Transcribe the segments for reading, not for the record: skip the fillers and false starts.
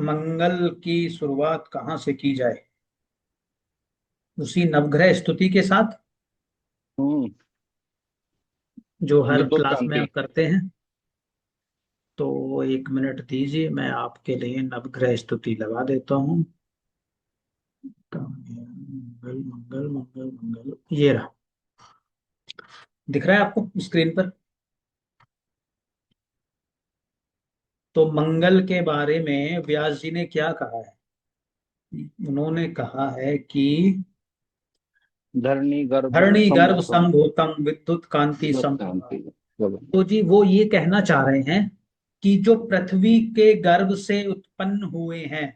मंगल की शुरुआत कहाँ से की जाए? उसी नवग्रह स्तुति के साथ, हम्म। जो हर विद्युत क्लास में क्रांति। हम करते हैं। तो 1 मिनट दीजिए, मैं आपके लिए नवग्रह स्तुति लगा देता हूँ। मंगल मंगल मंगल मंगल, ये रहा। दिख रहा है आपको स्क्रीन पर? तो मंगल के बारे में व्यास जी ने क्या कहा है? उन्होंने कहा है कि धरणी गर्भ धरणी गर्भ संभूतम संभूतम विद्युत कांति विद्युत संभवा। क्रांति। बोलो। तो जी वो ये कहना चाह रहे हैं कि जो पृथ्वी के गर्भ से उत्पन्न हुए हैं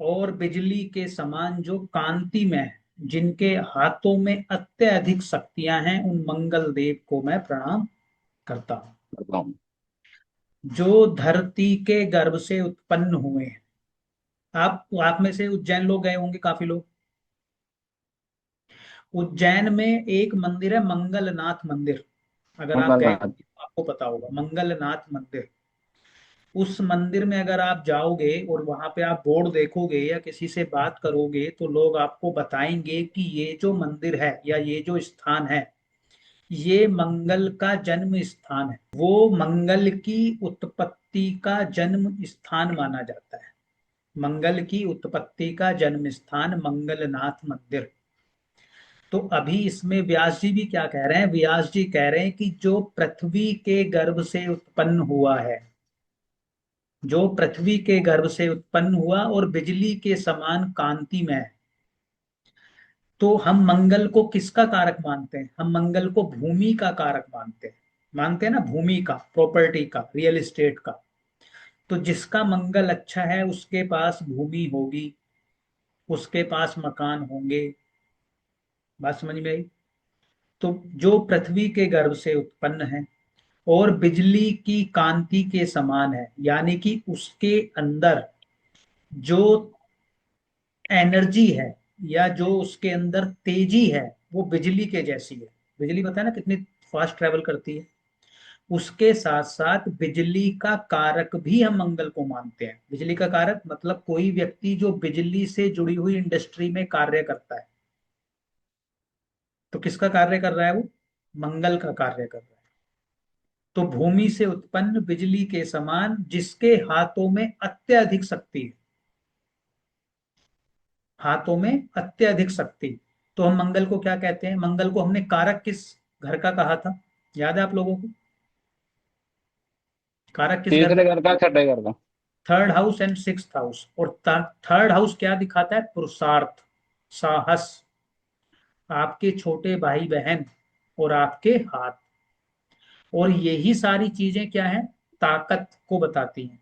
और बिजली के समान जो कांति में है, जिनके हाथों में अत्यधिक शक्तियां हैं, उन मंगल देव को मैं प्रणाम करता हूं। बताओ। जो धरती के गर्भ से उत्पन्न हुए हैं। आप में से उज्जैन लोग गए होंगे, काफी लोग। उज्जैन में एक मंदिर है, मंगलनाथ मंदिर। अगर आप गए मंगलनाथ। होंगे तो आपको पता होगा, मंगलनाथ मंदिर। उस मंदिर में अगर आप जाओगे और वहां पे आप बोर्ड देखोगे या किसी से बात करोगे, तो लोग आपको बताएंगे कि ये जो मंदिर है या ये जो स्थान है, ये मंगल का जन्म स्थान है। वो मंगल की उत्पत्ति का जन्म स्थान माना जाता है। मंगल की उत्पत्ति का जन्म स्थान मंगलनाथ मंदिर। तो अभी इसमें व्यास जी भी क्या कह रहे हैं? व्यास जी कह रहे हैं कि जो पृथ्वी के गर्भ से उत्पन्न हुआ है, जो पृथ्वी के गर्भ से उत्पन्न हुआ और बिजली के समान कांति में है, तो हम मंगल को किसका कारक मानते हैं? हम मंगल को भूमि का कारक मानते हैं ना, भूमि का, प्रॉपर्टी का, रियल एस्टेट का। तो जिसका मंगल अच्छा है उसके पास भूमि होगी, उसके पास मकान होंगे। बात समझ में आई? तो जो पृथ्वी के गर्भ से उत्पन्न है और बिजली की कांति के समान है, यानी कि उसके अंदर जो एनर्जी है या जो उसके अंदर तेजी है, वो बिजली के जैसी है। बिजली पता है ना कितनी फास्ट ट्रेवल करती है। उसके साथ साथ बिजली का कारक भी हम मंगल को मानते हैं। बिजली का कारक मतलब कोई व्यक्ति जो बिजली से जुड़ी हुई इंडस्ट्री में कार्य करता है, तो किसका कार्य कर रहा है वो? मंगल का कार्य कर रहा है। तो भूमि से उत्पन्न बिजली के समान जिसके हाथों में अत्यधिक शक्ति है, हाथों में अत्यधिक शक्ति। तो हम मंगल को क्या कहते हैं? मंगल को हमने कारक किस घर का कहा था? याद है आप लोगों को? कारक किस घर का? तीसरे घर का, छठे घर का। Third house and sixth house. और थर्ड हाउस क्या दिखाता है? पुरुषार्थ, साहस, आपके छोटे भाई बहन और आपके हाथ। और यही सारी चीजें क्या है? ताकत को बताती हैं।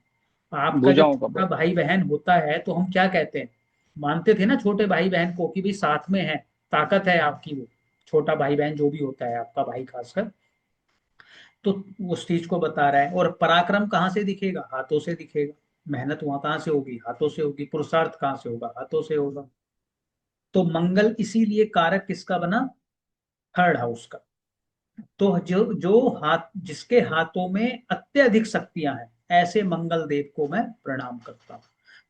आपका जब भुजाओं का छोटा बल। भाई बहन होता है तो हम क्या कहते हैं? मानते थे ना छोटे भाई बहन को कि भाई साथ में है, ताकत है आपकी वो। छोटा भाई बहन जो भी होता है, आपका भाई खासकर, तो उस चीज को बता रहा है। और पराक्रम कहाँ से दिखेगा? हाथों से दिखेगा। मेहनत वहां कहाँ से होगी? हाथों से होगी। पुरुषार्थ कहाँ से होगा? हाथों से होगा। तो मंगल इसीलिए कारक किसका बना? थर्ड हाउस का। तो जो जो हाथ, जिसके हाथों में अत्यधिक शक्तियां हैं, ऐसे मंगल देव को मैं प्रणाम करता हूं।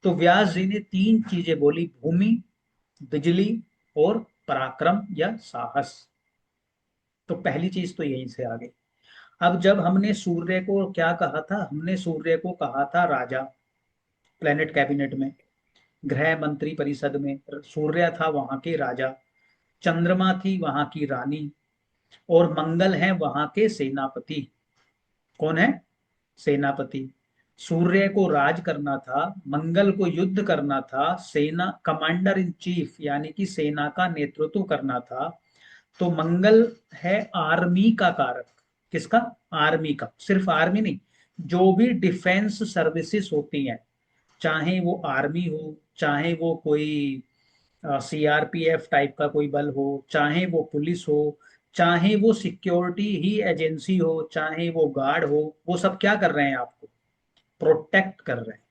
तो व्यास जी ने तीन चीजें बोली, भूमि, बिजली और पराक्रम या साहस। तो पहली चीज तो यहीं से आ गई। अब जब हमने सूर्य को क्या कहा था? हमने सूर्य को कहा था राजा, प्लेनेट कैबिनेट में, गृह मंत्री परिषद में सूर्य था वहां के राजा, चंद्रमा थी वहां की रानी, और मंगल है वहां के सेनापति। कौन है? सेनापति। सूर्य को राज करना था, मंगल को युद्ध करना था, सेना कमांडर इन चीफ यानी कि सेना का नेतृत्व करना था। तो मंगल है आर्मी का कारक। किसका? आर्मी का। सिर्फ आर्मी नहीं, जो भी डिफेंस सर्विसेज होती हैं, चाहे वो आर्मी हो, चाहे वो कोई सीआरपीएफ टाइप का कोई बल हो, चाहे वो पुलिस हो, चाहे वो सिक्योरिटी ही एजेंसी हो, चाहे वो गार्ड हो, वो सब क्या कर रहे हैं? आपको प्रोटेक्ट कर रहे हैं,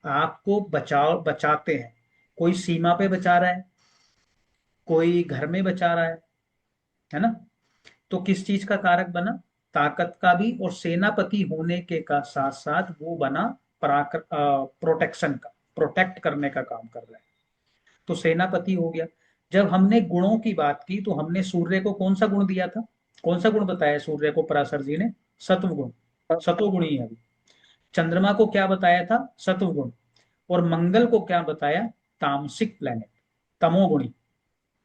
आपको बचाते हैं। कोई सीमा पे बचा रहा है, कोई घर में बचा रहा है ना? तो किस चीज का कारक बना? ताकत का भी। और सेनापति होने के का साथ साथ वो बना प्रोटेक्शन का, प्रोटेक्ट करने का काम कर रहा है। तो सेनापति हो गया। जब हमने गुणों की बात की तो हमने सूर्य को कौन सा गुण दिया था, कौन सा गुण बताया सूर्य को पराशर जी ने? सत्व गुण, सतोगुणी है अभी। चंद्रमा को क्या बताया था? सत्व गुण। और मंगल को क्या बताया? तामसिक प्लेनेट, तमोगुणी,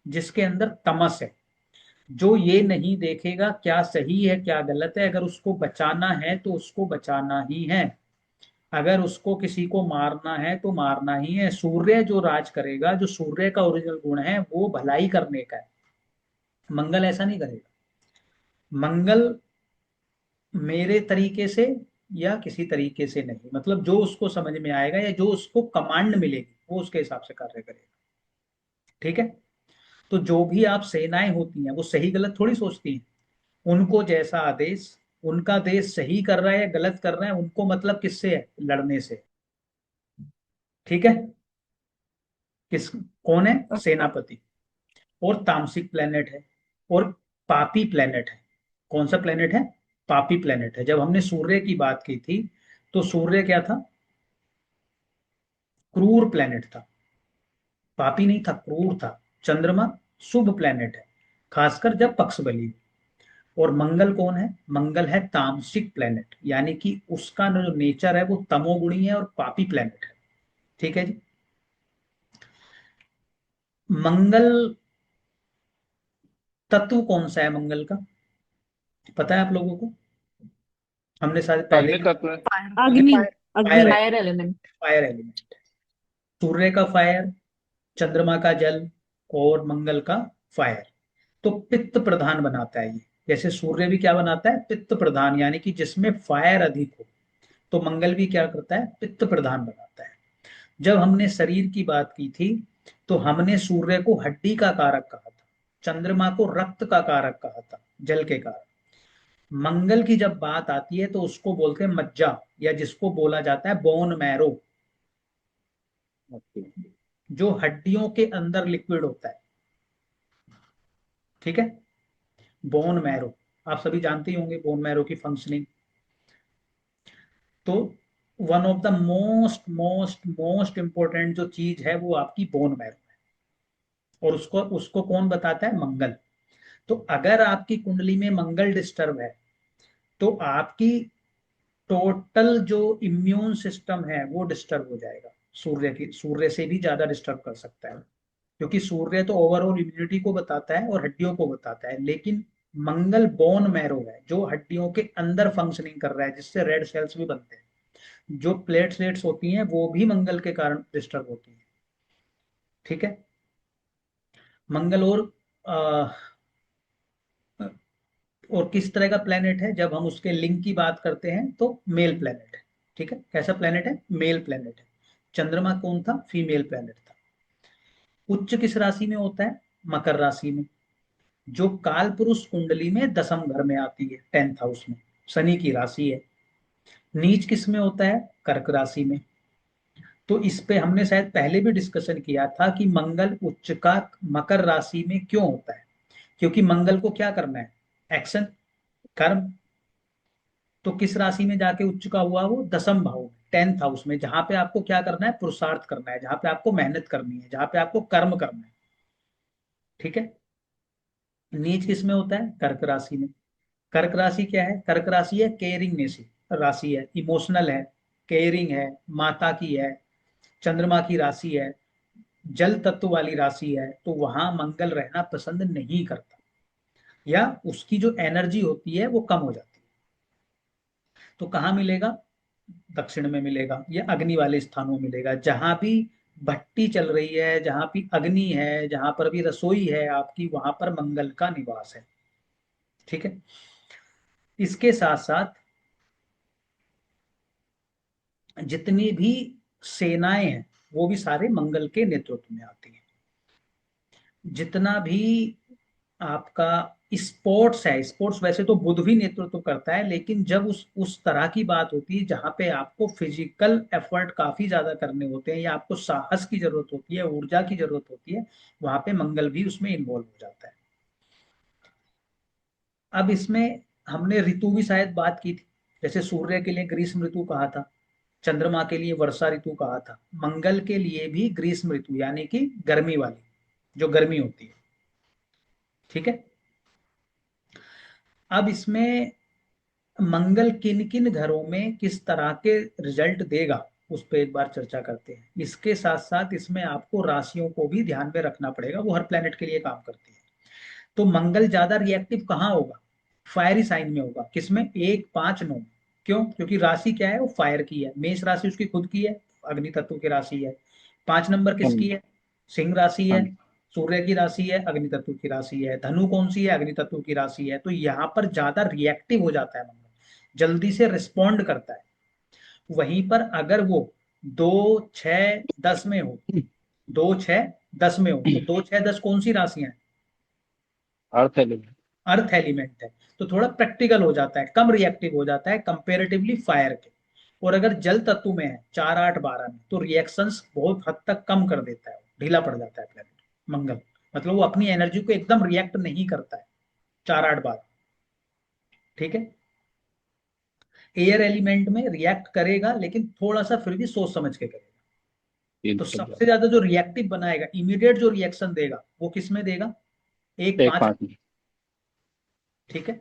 जिसके अंदर तमस है। जो ये नहीं देखेगा क्या सही है क्या गलत है, अगर उसको बचाना है तो उसको बचाना ही है, अगर उसको किसी को मारना है तो मारना ही है। सूर्य जो राज करेगा, जो सूर्य का ओरिजिनल गुण है वो भलाई करने का है। मंगल ऐसा नहीं करेगा। मंगल मेरे तरीके से या किसी तरीके से नहीं, मतलब जो उसको समझ में आएगा या जो उसको कमांड मिलेगी वो उसके हिसाब से कार्य करेगा। ठीक है। तो जो भी आप सेनाएं होती हैं वो सही गलत थोड़ी सोचती हैं। उनको जैसा आदेश, उनका देश सही कर रहा है या गलत कर रहा है, उनको मतलब किससे है? लड़ने से। ठीक है। किस, कौन है? सेनापति। और तामसिक प्लेनेट है, और पापी प्लेनेट है। कौन सा प्लेनेट है? पापी प्लेनेट है। जब हमने सूर्य की बात की थी तो सूर्य क्या था? क्रूर प्लेनेट था, पापी नहीं था, क्रूर था। चंद्रमा शुभ प्लेनेट है, खासकर जब पक्ष बली हो। और मंगल कौन है? मंगल है तामसिक प्लेनेट, यानी कि उसका जो नेचर है वो तमोगुणी है और पापी प्लेनेट है। ठीक है जी। मंगल तत्व कौन सा है मंगल का? पता है आप लोगों को? हमने शायद पहले अग्नि भी, तत्व है। अग्नि। अग्नि। Fire, fire element. Fire element. सूर्य का फायर, चंद्रमा का जल, और मंगल का फायर। तो पित्त प्रधान बनाता है ये। जैसे सूर्य भी क्या बनाता है? पित्त प्रधान, यानी कि जिसमें फायर अधिक हो। तो मंगल भी क्या करता है? पित्त प्रधान बनाता है। जब हमने शरीर की बात की थी तो हमने सूर्य को हड्डी का कारक कहा था, चंद्रमा को रक्त का कारक कहा था, जल के कारक। मंगल की जब बात आती है तो उसको बोलते हैं मज्जा, या जिसको बोला जाता है बोन मैरो, ओके। जो हड्डियों के अंदर लिक्विड होता है। ठीक है। बोन मैरो, आप सभी जानते ही होंगे बोन मैरो की फंक्शनिंग। तो one of the most most most important जो चीज है वो आपकी बोन मैरो है, और उसको उसको कौन बताता है? मंगल। तो अगर आपकी कुंडली में मंगल डिस्टर्ब है तो आपकी टोटल जो इम्यून सिस्टम है वो डिस्टर्ब हो जाएगा। सूर्य से भी ज्यादा डिस्टर्ब कर सकता है, क्योंकि सूर्य तो ओवरऑल इम्यूनिटी को बताता है और हड्डियों को बताता है, लेकिन मंगल बोन मैरो है, जो हड्डियों के अंदर फंक्शनिंग कर रहा है, जिससे रेड सेल्स भी बनते हैं। जो प्लेटलेट्स होती हैं वो भी मंगल के कारण डिस्टर्ब होती हैं। ठीक है। मंगल और किस तरह का प्लेनेट है? जब हम उसके लिंग की बात करते हैं तो मेल प्लेनेट है। ठीक है। कैसा प्लेनेट है? मेल प्लेनेट है। चंद्रमा कौन था? फीमेल प्लेनेट था। उच्च किस राशि में होता है? मकर राशि में, जो काल पुरुष कुंडली में दसम घर में आती है, 10th हाउस में, शनि की राशि है। नीच किस में होता है? कर्क राशि में। तो इस पे हमने शायद पहले भी डिस्कशन किया था कि मंगल उच्च का मकर राशि में क्यों होता है, क्योंकि मंगल को क्या करना है? एक्शन, कर्म। तो किस राशि में जाके उच्च का हुआ? वो दसम भाव में, 10th हाउस में, जहां पे आपको क्या करना है? पुरुषार्थ करना है, जहां पे आपको मेहनत करनी है, जहां पे आपको कर्म करना है। ठीक है। नीच किस में होता है? कर्क राशि में। कर्क राशि क्या है? कर्क राशि है केयरिंग राशि है, इमोशनल है, केयरिंग है, माता की है, चंद्रमा की राशि है, जल तत्व वाली राशि है। तो वहां मंगल रहना पसंद नहीं करता, या उसकी जो एनर्जी होती है वो कम हो जाती है। तो कहाँ मिलेगा? दक्षिण में मिलेगा, या अग्नि वाले स्थानों में मिलेगा। जहां भी भट्टी चल रही है, जहां भी अग्नि है, जहां पर भी रसोई है आपकी, वहां पर मंगल का निवास है। ठीक है। इसके साथ साथ जितनी भी सेनाएं हैं वो भी सारे मंगल के नेतृत्व में आती हैं। जितना भी आपका स्पोर्ट्स है, स्पोर्ट्स वैसे तो बुध भी नेतृत्व करता है, लेकिन जब उस तरह की बात होती है जहां पे आपको फिजिकल एफर्ट काफी ज्यादा करने होते हैं, या आपको साहस की जरूरत होती है, ऊर्जा की जरूरत होती है, वहां पे मंगल भी उसमें इन्वॉल्व हो जाता है। अब इसमें हमने ऋतु भी शायद बात की थी। जैसे सूर्य के लिए ग्रीष्म ऋतु कहा था, चंद्रमा के लिए वर्षा ऋतु कहा था, मंगल के लिए भी ग्रीष्म ऋतु यानी कि गर्मी वाली, जो गर्मी होती है। ठीक है। अब इसमें मंगल किन किन घरों में किस तरह के रिजल्ट देगा उस पर एक बार चर्चा करते हैं। इसके साथ साथ इसमें आपको राशियों को भी ध्यान में रखना पड़ेगा, वो हर प्लेनेट के लिए काम करती है। तो मंगल ज्यादा रिएक्टिव कहाँ होगा? फायरी साइन में होगा। किसमें? 1, 5, 9। क्यों? क्योंकि राशि क्या है? वो फायर की है, मेष राशि उसकी खुद की है, अग्नि तत्व की राशि है। 5 नंबर किसकी है? सिंह राशि है, हाँ, सूर्य की राशि है, अग्नि तत्व की राशि है। धनु कौन सी है? अग्नि तत्व की राशि है। तो यहाँ पर ज्यादा रिएक्टिव हो जाता है मंगल, जल्दी से रिस्पॉन्ड करता है। वहीं पर अगर वो 2, 6, 10 में हो, 2, 6, 10 में हो, तो 2, 6, 10 कौन सी राशियां हैं? Earth element. अर्थ एलिमेंट है। तो थोड़ा प्रैक्टिकल हो जाता है, कम रिएक्टिव हो जाता है कंपेरेटिवली फायर के। और अगर जल तत्व में है 4, 8, 12 में, तो रिएक्शंस बहुत हद तक कम कर देता है, ढीला पड़ जाता है प्लेनेट मंगल। मतलब वो अपनी एनर्जी को एकदम रिएक्ट नहीं करता है 4, 8, 12। ठीक है। एयर एलिमेंट में रिएक्ट करेगा, लेकिन थोड़ा सा फिर भी सोच समझ के करेगा। तीन तो से सबसे ज्यादा। ज्यादा जो रिएक्टिव बनाएगा, इमीडिएट जो रिएक्शन देगा, वो किस में देगा? एक एक पांच पांच में। ठीक है।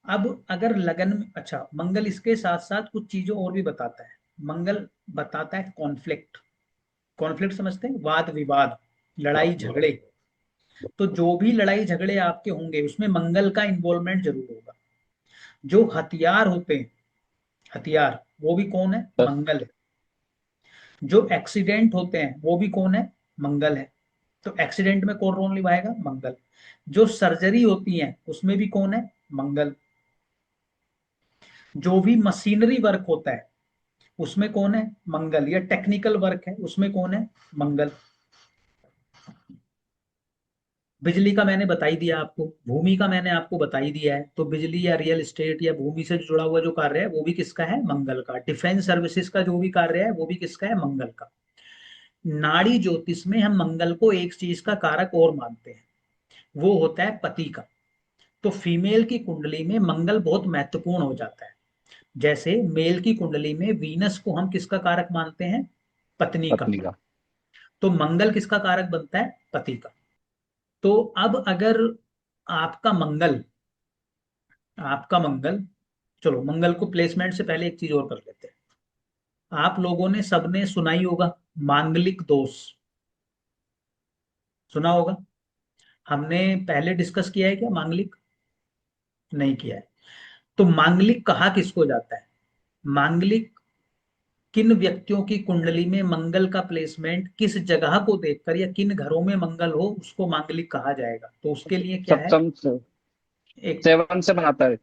अब अगर लगन में, अच्छा, मंगल इसके साथ साथ कुछ चीजों और भी बताता है। मंगल बताता है कॉन्फ्लिक्ट। कॉन्फ्लिक्ट समझते हैं? वाद विवाद, लड़ाई झगड़े। तो जो भी लड़ाई झगड़े आपके होंगे उसमें मंगल का इन्वॉल्वमेंट जरूर होगा। जो हथियार होते हैं, हथियार, वो भी कौन है? दस। मंगल है। जो एक्सीडेंट होते हैं वो भी कौन है? मंगल है। तो एक्सीडेंट में कौन रोल निभाएगा? मंगल। जो सर्जरी होती है उसमें भी कौन है? मंगल। जो भी मशीनरी वर्क होता है उसमें कौन है? मंगल। या टेक्निकल वर्क है उसमें कौन है? मंगल। बिजली का मैंने बता ही दिया आपको, भूमि का मैंने आपको बता ही दिया है। तो बिजली या रियल एस्टेट या भूमि से जुड़ा हुआ जो कार्य है वो भी किसका है? मंगल का। डिफेंस सर्विसेज का जो भी कार्य है वो भी किसका है? मंगल का। नाड़ी ज्योतिष में हम मंगल को एक चीज का कारक और मानते हैं, वो होता है पति का। तो फीमेल की कुंडली में मंगल बहुत महत्वपूर्ण हो जाता है। जैसे मेल की कुंडली में वीनस को हम किसका कारक मानते हैं? पत्नी का। पत्नी का। तो मंगल किसका कारक बनता है? पति का। तो अब अगर आपका मंगल, आपका मंगल, चलो मंगल को प्लेसमेंट से पहले एक चीज और कर लेते हैं। आप लोगों ने सबने सुना ही होगा मांगलिक दोष, सुना होगा। हमने पहले डिस्कस किया है क्या मांगलिक? नहीं किया है। तो मांगलिक कहा किसको जाता है? मांगलिक किन व्यक्तियों की कुंडली में मंगल का प्लेसमेंट किस जगह को देखकर या किन घरों में मंगल हो उसको मांगलिक कहा जाएगा। तो उसके लिए क्या है? सप्तम से एक, 7 से बनाता है।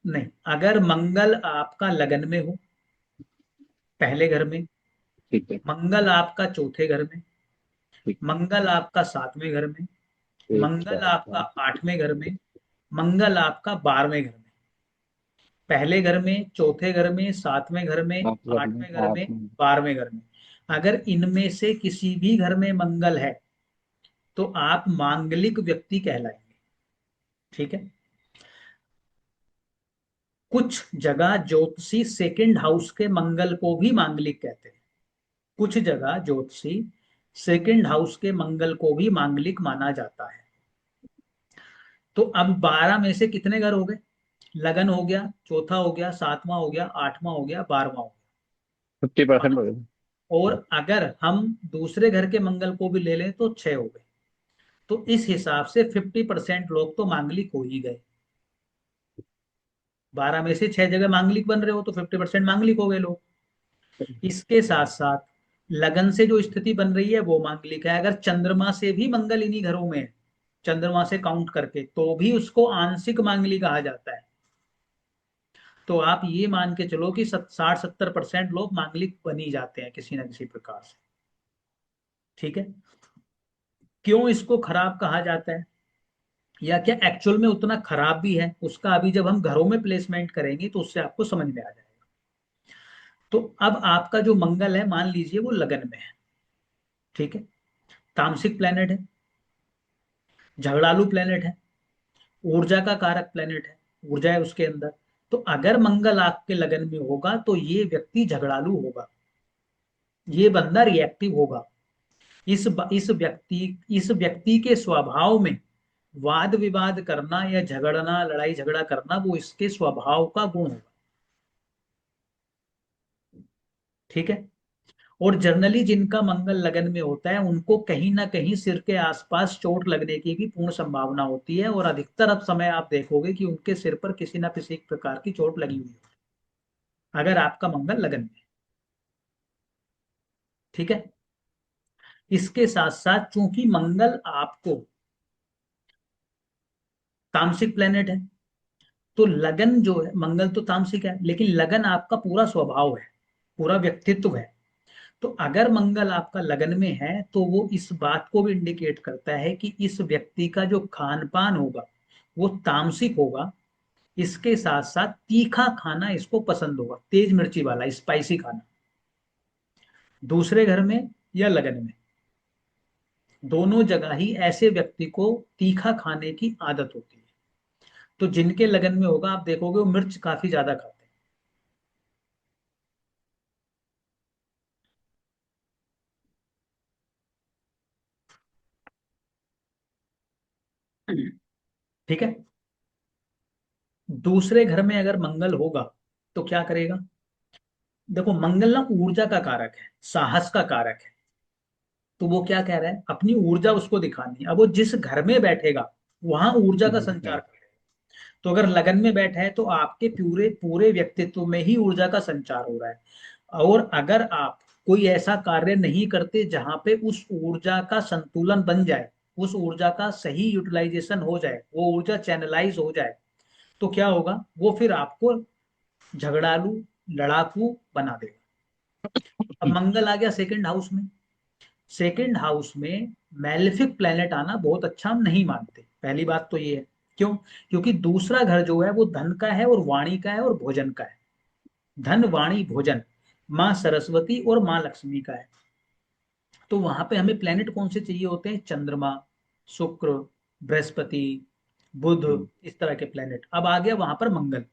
नहीं, अगर मंगल आपका लगन में हो, पहले घर में, ठीक है। मंगल आपका चौथे घर में, ठीक। मंगल आपका 7वें घर में, एक मंगल चार आपका 8वें घर में, मंगल आपका 12वें घर में। पहले घर में, चौथे घर में, 7वें घर में, पांच घर में 8वें घर आठ में, में। 12वें घर में, अगर इनमें से किसी भी घर में मंगल है तो आप मांगलिक व्यक्ति कहलाएंगे। ठीक है। कुछ जगह ज्योतिषी सेकंड हाउस के मंगल को भी मांगलिक कहते हैं। कुछ जगह ज्योतिषी सेकंड हाउस के मंगल को भी मांगलिक माना जाता है। तो अब 12 में से कितने घर हो गए? लगन हो गया, चौथा हो गया, 7वां हो गया, 8वां हो गया, 12वां हो 50% गया। हो गया। और अगर हम दूसरे घर के मंगल को भी ले लें तो 6 हो गए। तो इस हिसाब से 50% लोग तो मांगलिक हो ही गए। 12 में से 6 जगह मांगलिक बन रहे हो तो 50% मांगलिक हो गए लोग। इसके साथ साथ लगन से जो स्थिति बन रही है वो मांगलिक है। अगर चंद्रमा से भी मंगल इन्हीं घरों में है, चंद्रमा से काउंट करके, तो भी उसको आंशिक मांगलिक कहा जाता है। तो आप ये मान के चलो कि 60-70% लोग मांगलिक बन ही जाते हैं किसी ना किसी प्रकार से। ठीक है। क्यों इसको खराब कहा जाता है, या क्या एक्चुअल में उतना खराब भी है, उसका अभी जब हम घरों में प्लेसमेंट करेंगे तो उससे आपको समझ में आ जाएगा। तो अब आपका जो मंगल है, मान लीजिए वो लगन में है। ठीक है। तामसिक प्लेनेट है, झगड़ालू प्लेनेट है, ऊर्जा का कारक प्लेनेट है, ऊर्जा है उसके अंदर। तो अगर मंगल आपके लगन में होगा तो ये व्यक्ति झगड़ालू होगा, ये बंदा रिएक्टिव होगा। इस व्यक्ति के स्वभाव में वाद विवाद करना या झगड़ना, लड़ाई झगड़ा करना, वो इसके स्वभाव का गुण होगा। ठीक है। और जनरली जिनका मंगल लगन में होता है उनको कहीं ना कहीं सिर के आसपास चोट लगने की भी पूर्ण संभावना होती है, और अधिकतर अब समय आप देखोगे कि उनके सिर पर किसी ना किसी प्रकार की चोट लगी हुई है, अगर आपका मंगल लगन में है। ठीक है। इसके साथ साथ चूंकि मंगल आपको तामसिक प्लेनेट है, तो लगन जो है, मंगल तो तामसिक है लेकिन लगन आपका पूरा स्वभाव है, पूरा व्यक्तित्व है। तो अगर मंगल आपका लगन में है तो वो इस बात को भी इंडिकेट करता है कि इस व्यक्ति का जो खान पान होगा वो तामसिक होगा। इसके साथ साथ तीखा खाना इसको पसंद होगा, तेज मिर्ची वाला स्पाइसी खाना। दूसरे घर में या लगन में, दोनों जगह ही ऐसे व्यक्ति को तीखा खाने की आदत होती है। तो जिनके लगन में होगा आप देखोगे वो मिर्च काफी ज्यादा खाते हैं। ठीक है। दूसरे घर में अगर मंगल होगा तो क्या करेगा? देखो मंगल ना ऊर्जा का कारक है, साहस का कारक है। तो वो क्या कह रहा है, अपनी ऊर्जा उसको दिखानी है। अब वो जिस घर में बैठेगा वहां ऊर्जा का संचार करेगा। तो अगर लगन में बैठा है तो आपके पूरे पूरे व्यक्तित्व में ही ऊर्जा का संचार हो रहा है। और अगर आप कोई ऐसा कार्य नहीं करते जहां पे उस ऊर्जा का संतुलन बन जाए, उस ऊर्जा का सही यूटिलाइजेशन हो जाए, वो ऊर्जा चैनलाइज हो जाए, तो क्या होगा, वो फिर आपको झगड़ालू, लड़ाकू बना देगा। अब मंगल आ गया सेकंड हाउस में। सेकंड हाउस में मैलेफिक प्लेनेट आना बहुत अच्छा हम नहीं मानते, पहली बात तो ये है। क्यों? क्योंकि दूसरा घर जो है वो धन का है और वाणी का है और भोजन का है। धन, वाणी, भोजन, माँ सरस्वती और माँ लक्ष्मी का है। तो वहां पे हमें प्लेनेट कौन से चाहिए होते हैं? चंद्रमा, शुक्र, बृहस्पति, बुध, इस तरह के प्लेनेट। अब आ गया वहां पर मंगल।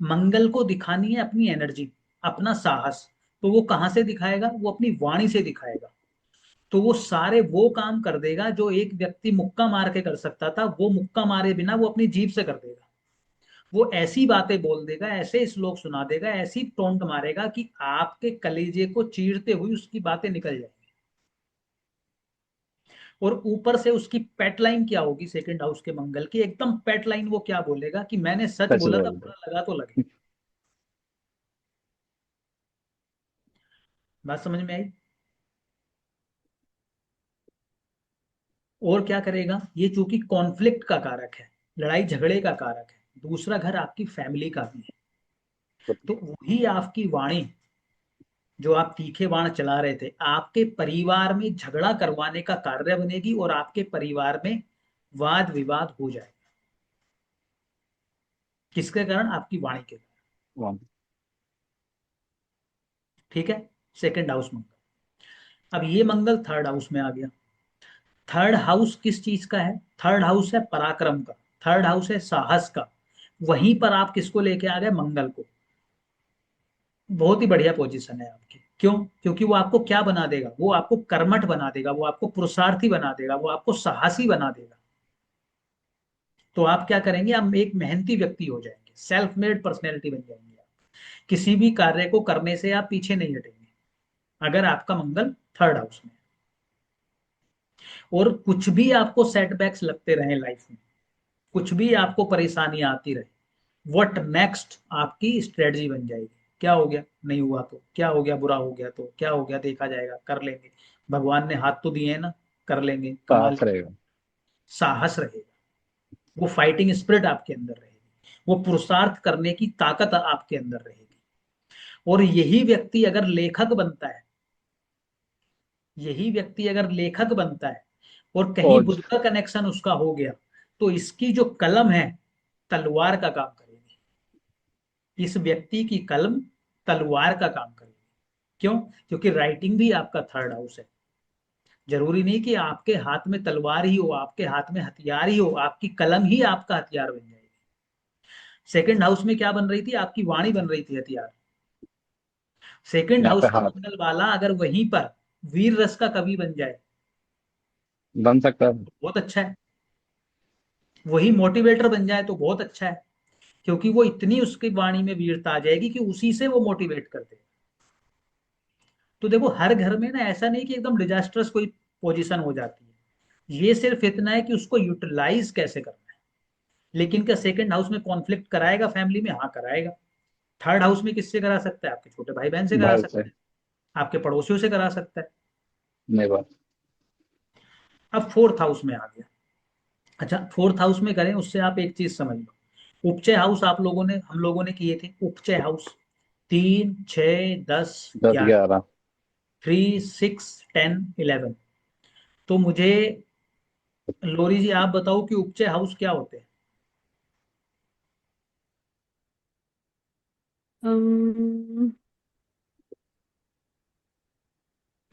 मंगल को दिखानी है अपनी एनर्जी, अपना साहस। तो वो कहां से दिखाएगा? वो अपनी वाणी से दिखाएगा। तो वो सारे वो काम कर देगा जो एक व्यक्ति मुक्का मार के कर सकता था, वो मुक्का मारे बिना वो अपनी जीभ से कर देगा। वो ऐसी बातें बोल देगा, ऐसे श्लोक सुना देगा, ऐसी टोंट मारेगा कि आपके कलेजे को चीरते हुए उसकी बातें निकल जाएंगी। और ऊपर से उसकी पेट लाइन क्या होगी सेकंड हाउस के मंगल की? एकदम पेट लाइन। वो क्या बोलेगा कि मैंने सच सच बोला था, बोल बुरा दो। लगा तो लगे। बात समझ में आई? और क्या करेगा ये? चूंकि कॉन्फ्लिक्ट का कारक है, लड़ाई झगड़े का कारक है, दूसरा घर आपकी फैमिली का भी है। तो वही आपकी वाणी, जो आप तीखे बाण चला रहे थे, आपके परिवार में झगड़ा करवाने का कार्य बनेगी और आपके परिवार में वाद विवाद हो जाएगा। किसके कारण? आपकी वाणी के कारण। वन। ठीक है। सेकंड हाउस मंगल। अब ये मंगल थर्ड हाउस में आ गया। थर्ड हाउस किस चीज का है? थर्ड हाउस है पराक्रम का, थर्ड हाउस है साहस का। वहीं पर आप किसको लेके आ गए? मंगल को। बहुत ही बढ़िया पोजीशन है आपकी। क्यों? क्योंकि वो आपको क्या बना देगा? वो आपको कर्मठ बना देगा, वो आपको पुरुषार्थी बना देगा, वो आपको साहसी बना देगा। तो आप क्या करेंगे? आप एक मेहनती व्यक्ति हो जाएंगे, सेल्फ मेड पर्सनैलिटी बन जाएंगे आप। किसी भी कार्य को करने से आप पीछे नहीं हटेंगे अगर आपका मंगल थर्ड हाउस में है। और कुछ भी आपको सेटबैक्स लगते रहे लाइफ में, कुछ भी आपको परेशानियां आती रहे, व्हाट नेक्स्ट आपकी स्ट्रेटजी बन जाएगी। क्या हो गया? नहीं हुआ तो क्या हो गया? बुरा हो गया तो क्या हो गया? देखा जाएगा, कर लेंगे। भगवान ने हाथ तो दिए हैं ना, कर लेंगे, कमाल। साहस रहेगा। साहस रहेगा, वो फाइटिंग स्पिरिट आपके अंदर रहेगी, वो पुरुषार्थ करने की ताकत आपके अंदर रहेगी। और यही व्यक्ति अगर लेखक बनता है, यही व्यक्ति अगर लेखक बनता है और कहीं फौज। बुद्ध का कनेक्शन उसका हो गया, तो इसकी जो कलम है तलवार का काम करेगी। इस व्यक्ति की कलम तलवार का काम करेगी। क्यों? क्योंकि राइटिंग भी आपका थर्ड हाउस है। जरूरी नहीं कि आपके हाथ में तलवार ही हो, आपके हाथ में हथियार ही हो, आपकी कलम ही आपका हथियार बन जाएगी। सेकंड हाउस में क्या बन रही थी, आपकी वाणी बन रही थी, हथियार। सेकंड यहाँ पे हाउस में हाथ मंगल वाला अगर वहीं पर वीर रस का कवि बन जाए, बन सकता है। बहुत अच्छा है। वही मोटिवेटर बन जाए तो बहुत अच्छा है, क्योंकि वो इतनी उसकी वाणी में वीरता आ जाएगी कि उसी से वो मोटिवेट कर दे। तो देखो, हर घर में ना ऐसा नहीं कि एकदम डिजास्टर्स कोई पोजीशन हो जाती है, ये सिर्फ इतना है कि उसको यूटिलाइज कैसे करना है। लेकिन क्या सेकंड हाउस में कॉन्फ्लिक्ट कराएगा फैमिली में? हाँ, कराएगा। थर्ड हाउस में किससे करा सकता है? आपके छोटे भाई बहन से करा भाई से सकता है, आपके पड़ोसियों से करा सकता है। नहीं बात। अब फोर्थ हाउस में आ गया। अच्छा, फोर्थ हाउस में करें उससे आप एक चीज समझ लो। उपचय हाउस आप लोगों ने, हम लोगों ने किए थे उपचय हाउस, 3, 6, 10, 10 11, 11 3, 6, 10, 11। तो मुझे लोरी जी आप बताओ कि उपचय हाउस क्या होते हैं? अम्म,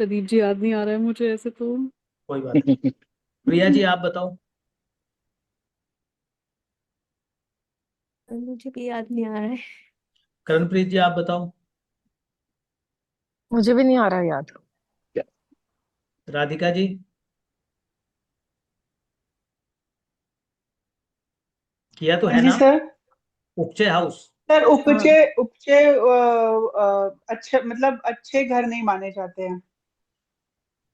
प्रदीप जी, याद नहीं आ रहा है मुझे ऐसे तो। कोई बात नहीं, प्रिया जी आप बताओ। मुझे भी याद नहीं आ रहा है। करणप्रीत जी आप बताओ। मुझे भी नहीं आ रहा याद। राधिका जी? किया तो हाँ है जी ना सर। उपचय हाउस? सर हाँ। उपचे उपचे अच्छे मतलब अच्छे घर नहीं माने जाते हैं।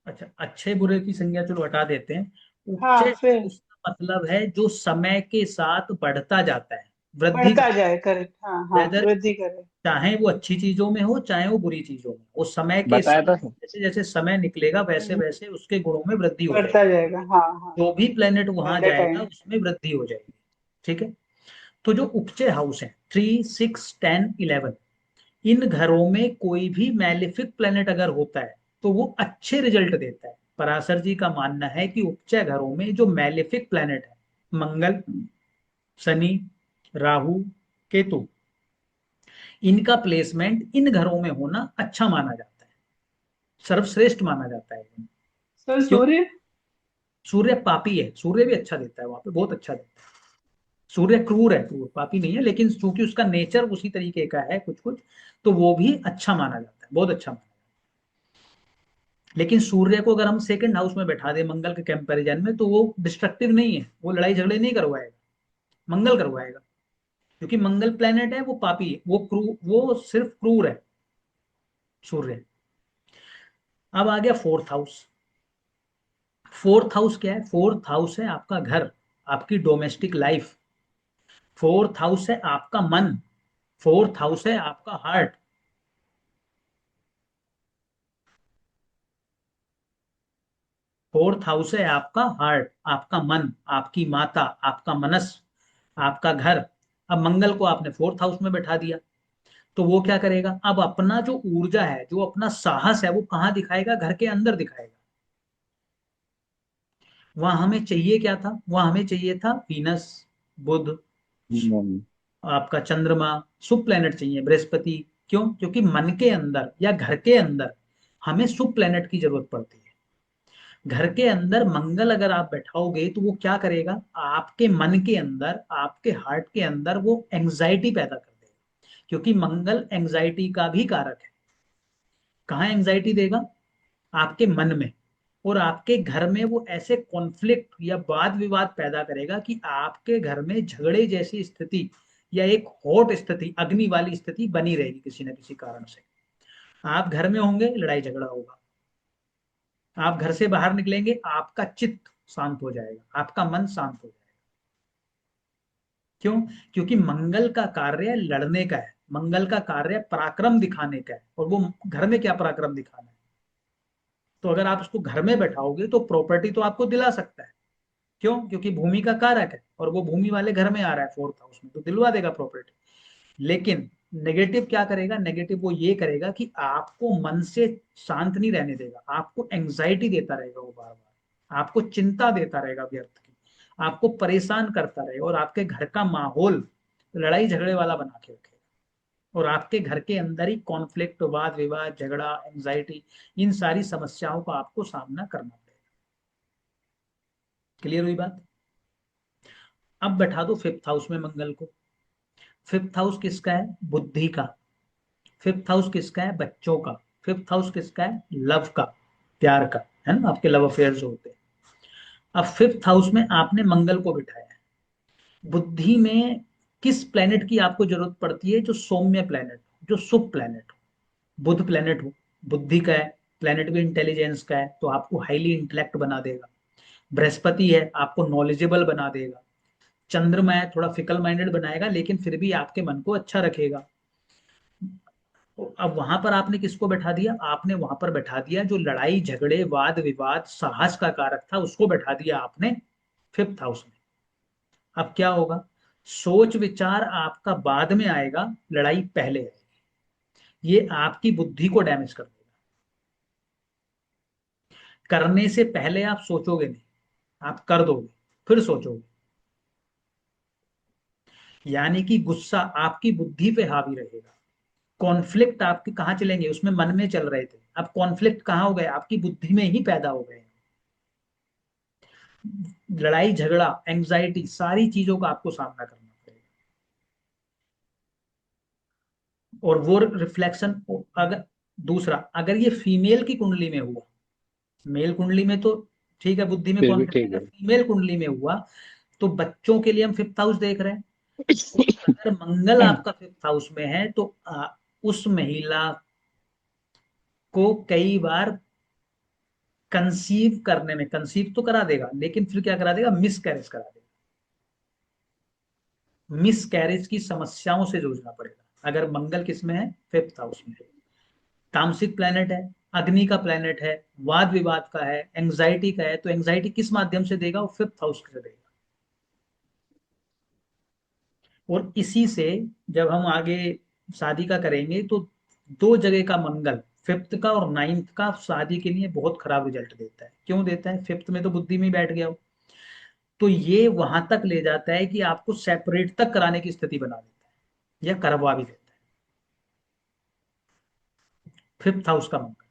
अच्छा, अच्छे बुरे की संज्ञा चलो हटा देते हैं। हाँ उपचय फिर हाउस का मतलब है जो समय के साथ बढ़ता जाता है, वृद्धि बढ़ता कर, जाए, करेक्ट, हाँ हाँ, वेदर, वृद्धि करे। चाहे वो अच्छी चीजों में हो चाहे वो बुरी चीजों में, वो समय के बताया साथ था। जैसे जैसे समय निकलेगा वैसे हम्म, वैसे उसके गुणों में वृद्धि हो बढ़ता जाएगी। जाएगा, हाँ हाँ। जो भी प्लेनेट वहां एट द जाएगा टाइम। उसमें वृद्धि हो जाएगी। ठीक है। तो जो उपचय हाउस है 3, 6, 10, 11, इन घरों में कोई भी मैलिफिक प्लेनेट अगर होता है तो वो अच्छे रिजल्ट देता है। पराशर जी का मानना है कि उपचय घरों में जो मैलिफिक प्लेनेट है, मंगल, शनि, राहु, केतु, इनका प्लेसमेंट इन घरों में होना अच्छा माना जाता है, सर्वश्रेष्ठ माना जाता है। सर क्यों? सूर्य। सूर्य पापी है, सूर्य भी अच्छा देता है वहां पे, बहुत अच्छा देता है। सूर्य क्रूर है, क्रूर पापी नहीं है, लेकिन चूंकि उसका नेचर उसी तरीके का है कुछ कुछ, तो वो भी अच्छा माना जाता है, बहुत अच्छा माना जाता है। लेकिन सूर्य को अगर हम सेकंड हाउस में बैठा दें मंगल के कंपैरिजन में, तो वो डिस्ट्रक्टिव नहीं है, वो लड़ाई झगड़े नहीं करवाएगा, मंगल करवाएगा। क्योंकि मंगल प्लेनेट है वो पापी है, वो सिर्फ क्रूर है सूर्य। अब आ गया फोर्थ हाउस। फोर्थ हाउस क्या है? फोर्थ हाउस है आपका घर, आपकी डोमेस्टिक लाइफ। फोर्थ हाउस है आपका मन। फोर्थ हाउस है आपका हार्ट। फोर्थ हाउस है आपका हार्ट, आपका मन, आपकी माता, आपका मनस, आपका घर। अब मंगल को आपने फोर्थ हाउस में बैठा दिया, तो वो क्या करेगा? अब अपना जो ऊर्जा है, जो अपना साहस है, वो कहाँ दिखाएगा? घर के अंदर दिखाएगा। वहां हमें चाहिए क्या था? वहां हमें चाहिए था वीनस, बुध, हम्म, आपका चंद्रमा, शुभ प्लेनेट चाहिए, बृहस्पति। क्यों? क्योंकि मन के अंदर या घर के अंदर हमें शुभ प्लेनेट की जरूरत पड़ती है। घर के अंदर मंगल अगर आप बैठाओगे तो वो क्या करेगा? आपके मन के अंदर, आपके हार्ट के अंदर वो एंजाइटी पैदा कर देगा, क्योंकि मंगल एंजाइटी का भी कारक है। कहाँ एंजाइटी देगा? आपके मन में। और आपके घर में वो ऐसे कॉन्फ्लिक्ट या वाद विवाद पैदा करेगा कि आपके घर में झगड़े जैसी स्थिति या एक हॉट स्थिति, अग्नि वाली स्थिति बनी रहेगी किसी न किसी कारण से। आप घर में होंगे, लड़ाई झगड़ा होगा। आप घर से बाहर निकलेंगे, आपका चित्त शांत हो जाएगा, आपका मन शांत हो जाएगा। क्यों? क्योंकि मंगल का कार्य लड़ने का है, मंगल का कार्य पराक्रम दिखाने का है, और वो घर में क्या पराक्रम दिखाना है? तो अगर आप उसको घर में बैठाओगे तो प्रॉपर्टी तो आपको दिला सकता है। क्यों? क्योंकि भूमि का कारक है और वो भूमि वाले घर में आ रहा है फोर्थ हाउस में, तो दिलवा देगा प्रॉपर्टी। लेकिन नेगेटिव क्या करेगा? नेगेटिव वो ये करेगा कि आपको मन से शांत नहीं रहने देगा, आपको एंग्जाइटी देता रहेगा, वो बार बार आपको चिंता देता रहेगा व्यर्थ की, आपको परेशान करता रहेगा, और आपके घर का माहौल लड़ाई झगड़े वाला बना के रखेगा। और आपके घर के अंदर ही कॉन्फ्लिक्ट, वाद विवाद, झगड़ा, एंग्जाइटी, इन सारी समस्याओं का आपको सामना करना पड़ेगा। क्लियर हुई बात? अब बैठा दो फिफ्थ हाउस में मंगल को। फिफ्थ हाउस किसका है? बुद्धि का। फिफ्थ हाउस किसका है? बच्चों का। फिफ्थ हाउस किसका है? लव का, प्यार का, है ना, आपके लव अफेयर जो होते हैं। अब फिफ्थ हाउस में आपने मंगल को बिठाया है। बुद्धि में किस प्लेनेट की आपको जरूरत पड़ती है? जो सौम्य प्लेनेट, जो शुभ प्लेनेट हो। बुध प्लेनेट हो, बुद्धि का है, प्लेनेट भी इंटेलिजेंस का है, तो आपको हाईली इंटेलेक्ट बना देगा। बृहस्पति है, आपको नॉलेजेबल बना देगा। चंद्रमा है, थोड़ा फिकल माइंडेड बनाएगा, लेकिन फिर भी आपके मन को अच्छा रखेगा। तो अब वहां पर आपने किसको बैठा दिया? आपने वहां पर बैठा दिया जो लड़ाई झगड़े वाद विवाद साहस का कारक था, उसको बैठा दिया आपने फिफ्थ हाउस में। अब क्या होगा? सोच विचार आपका बाद में आएगा, लड़ाई पहले आएगी। ये आपकी बुद्धि को डैमेज कर देगा। करने से पहले आप सोचोगे नहीं, आप कर दोगे, फिर सोचोगे। यानी कि गुस्सा आपकी बुद्धि पे हावी रहेगा। कॉन्फ्लिक्ट आपके कहाँ चलेंगे? उसमें मन में चल रहे थे, अब कॉन्फ्लिक्ट कहाँ हो गए? आपकी बुद्धि में ही पैदा हो गए। लड़ाई झगड़ा, एंग्जाइटी, सारी चीजों का आपको सामना करना पड़ेगा। और वो रिफ्लेक्शन अगर, दूसरा, अगर ये फीमेल की कुंडली में हुआ, मेल कुंडली में तो ठीक है, बुद्धि में फिर भी कॉन्फ्लिक्ट, ठीक अगर है। फीमेल कुंडली में हुआ तो बच्चों के लिए हम फिफ्थ हाउस देख रहे हैं। तो अगर मंगल आपका फिफ्थ हाउस में है तो उस महिला को कई बार कंसीव करने में, कंसीव तो करा देगा, लेकिन फिर क्या करा देगा? मिस कैरेज करा देगा। मिस कैरेज की समस्याओं से जूझना पड़ेगा अगर मंगल किस में है? फिफ्थ हाउस में है। तामसिक प्लेनेट है, अग्नि का प्लेनेट है, वाद विवाद का है, एंग्जाइटी का है, तो एंग्जाइटी किस माध्यम से देगा? वो फिफ्थ हाउस से देगा। और इसी से जब हम आगे शादी का करेंगे तो दो जगह का मंगल, फिफ्थ का और नाइन्थ का, शादी के लिए बहुत खराब रिजल्ट देता है। क्यों देता है? फिफ्थ में तो बुद्धि में ही बैठ गया हो, तो ये वहां तक ले जाता है कि आपको सेपरेट तक कराने की स्थिति बना देता है, या करवा भी देता है फिफ्थ हाउस का मंगल।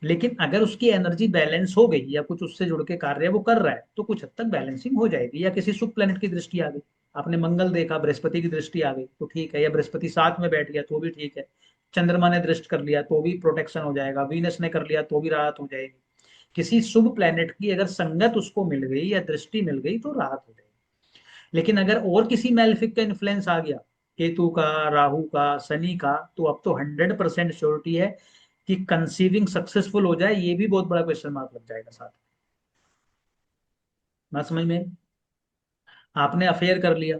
लेकिन अगर उसकी एनर्जी बैलेंस हो गई या कुछ उससे जुड़ के कार्य वो कर रहा है तो कुछ हद तक बैलेंसिंग हो जाएगी, या किसी शुभ प्लेनेट की दृष्टि आ गई, आपने मंगल देखा, बृहस्पति की दृष्टि आ गई तो ठीक है, या बृहस्पति साथ में बैठ गया तो भी ठीक है, चंद्रमा ने दृष्ट कर लिया तो भी प्रोटेक्शन हो जाएगा, वीनस ने कर लिया तो भी राहत हो जाएगी। किसी शुभ प्लेनेट की अगर संगत उसको मिल गई या दृष्टि मिल गई तो राहत हो जाएगी। लेकिन अगर और किसी मैलेफिक का इन्फ्लुएंस आ गया, केतु का, राहु का, शनि का, तो अब तो 100% श्योरिटी है कि कंसीविंग सक्सेसफुल हो जाए, ये भी बहुत बड़ा क्वेश्चन मार्क लग जाएगा साथ में। ना समझ में? आपने अफेयर कर लिया,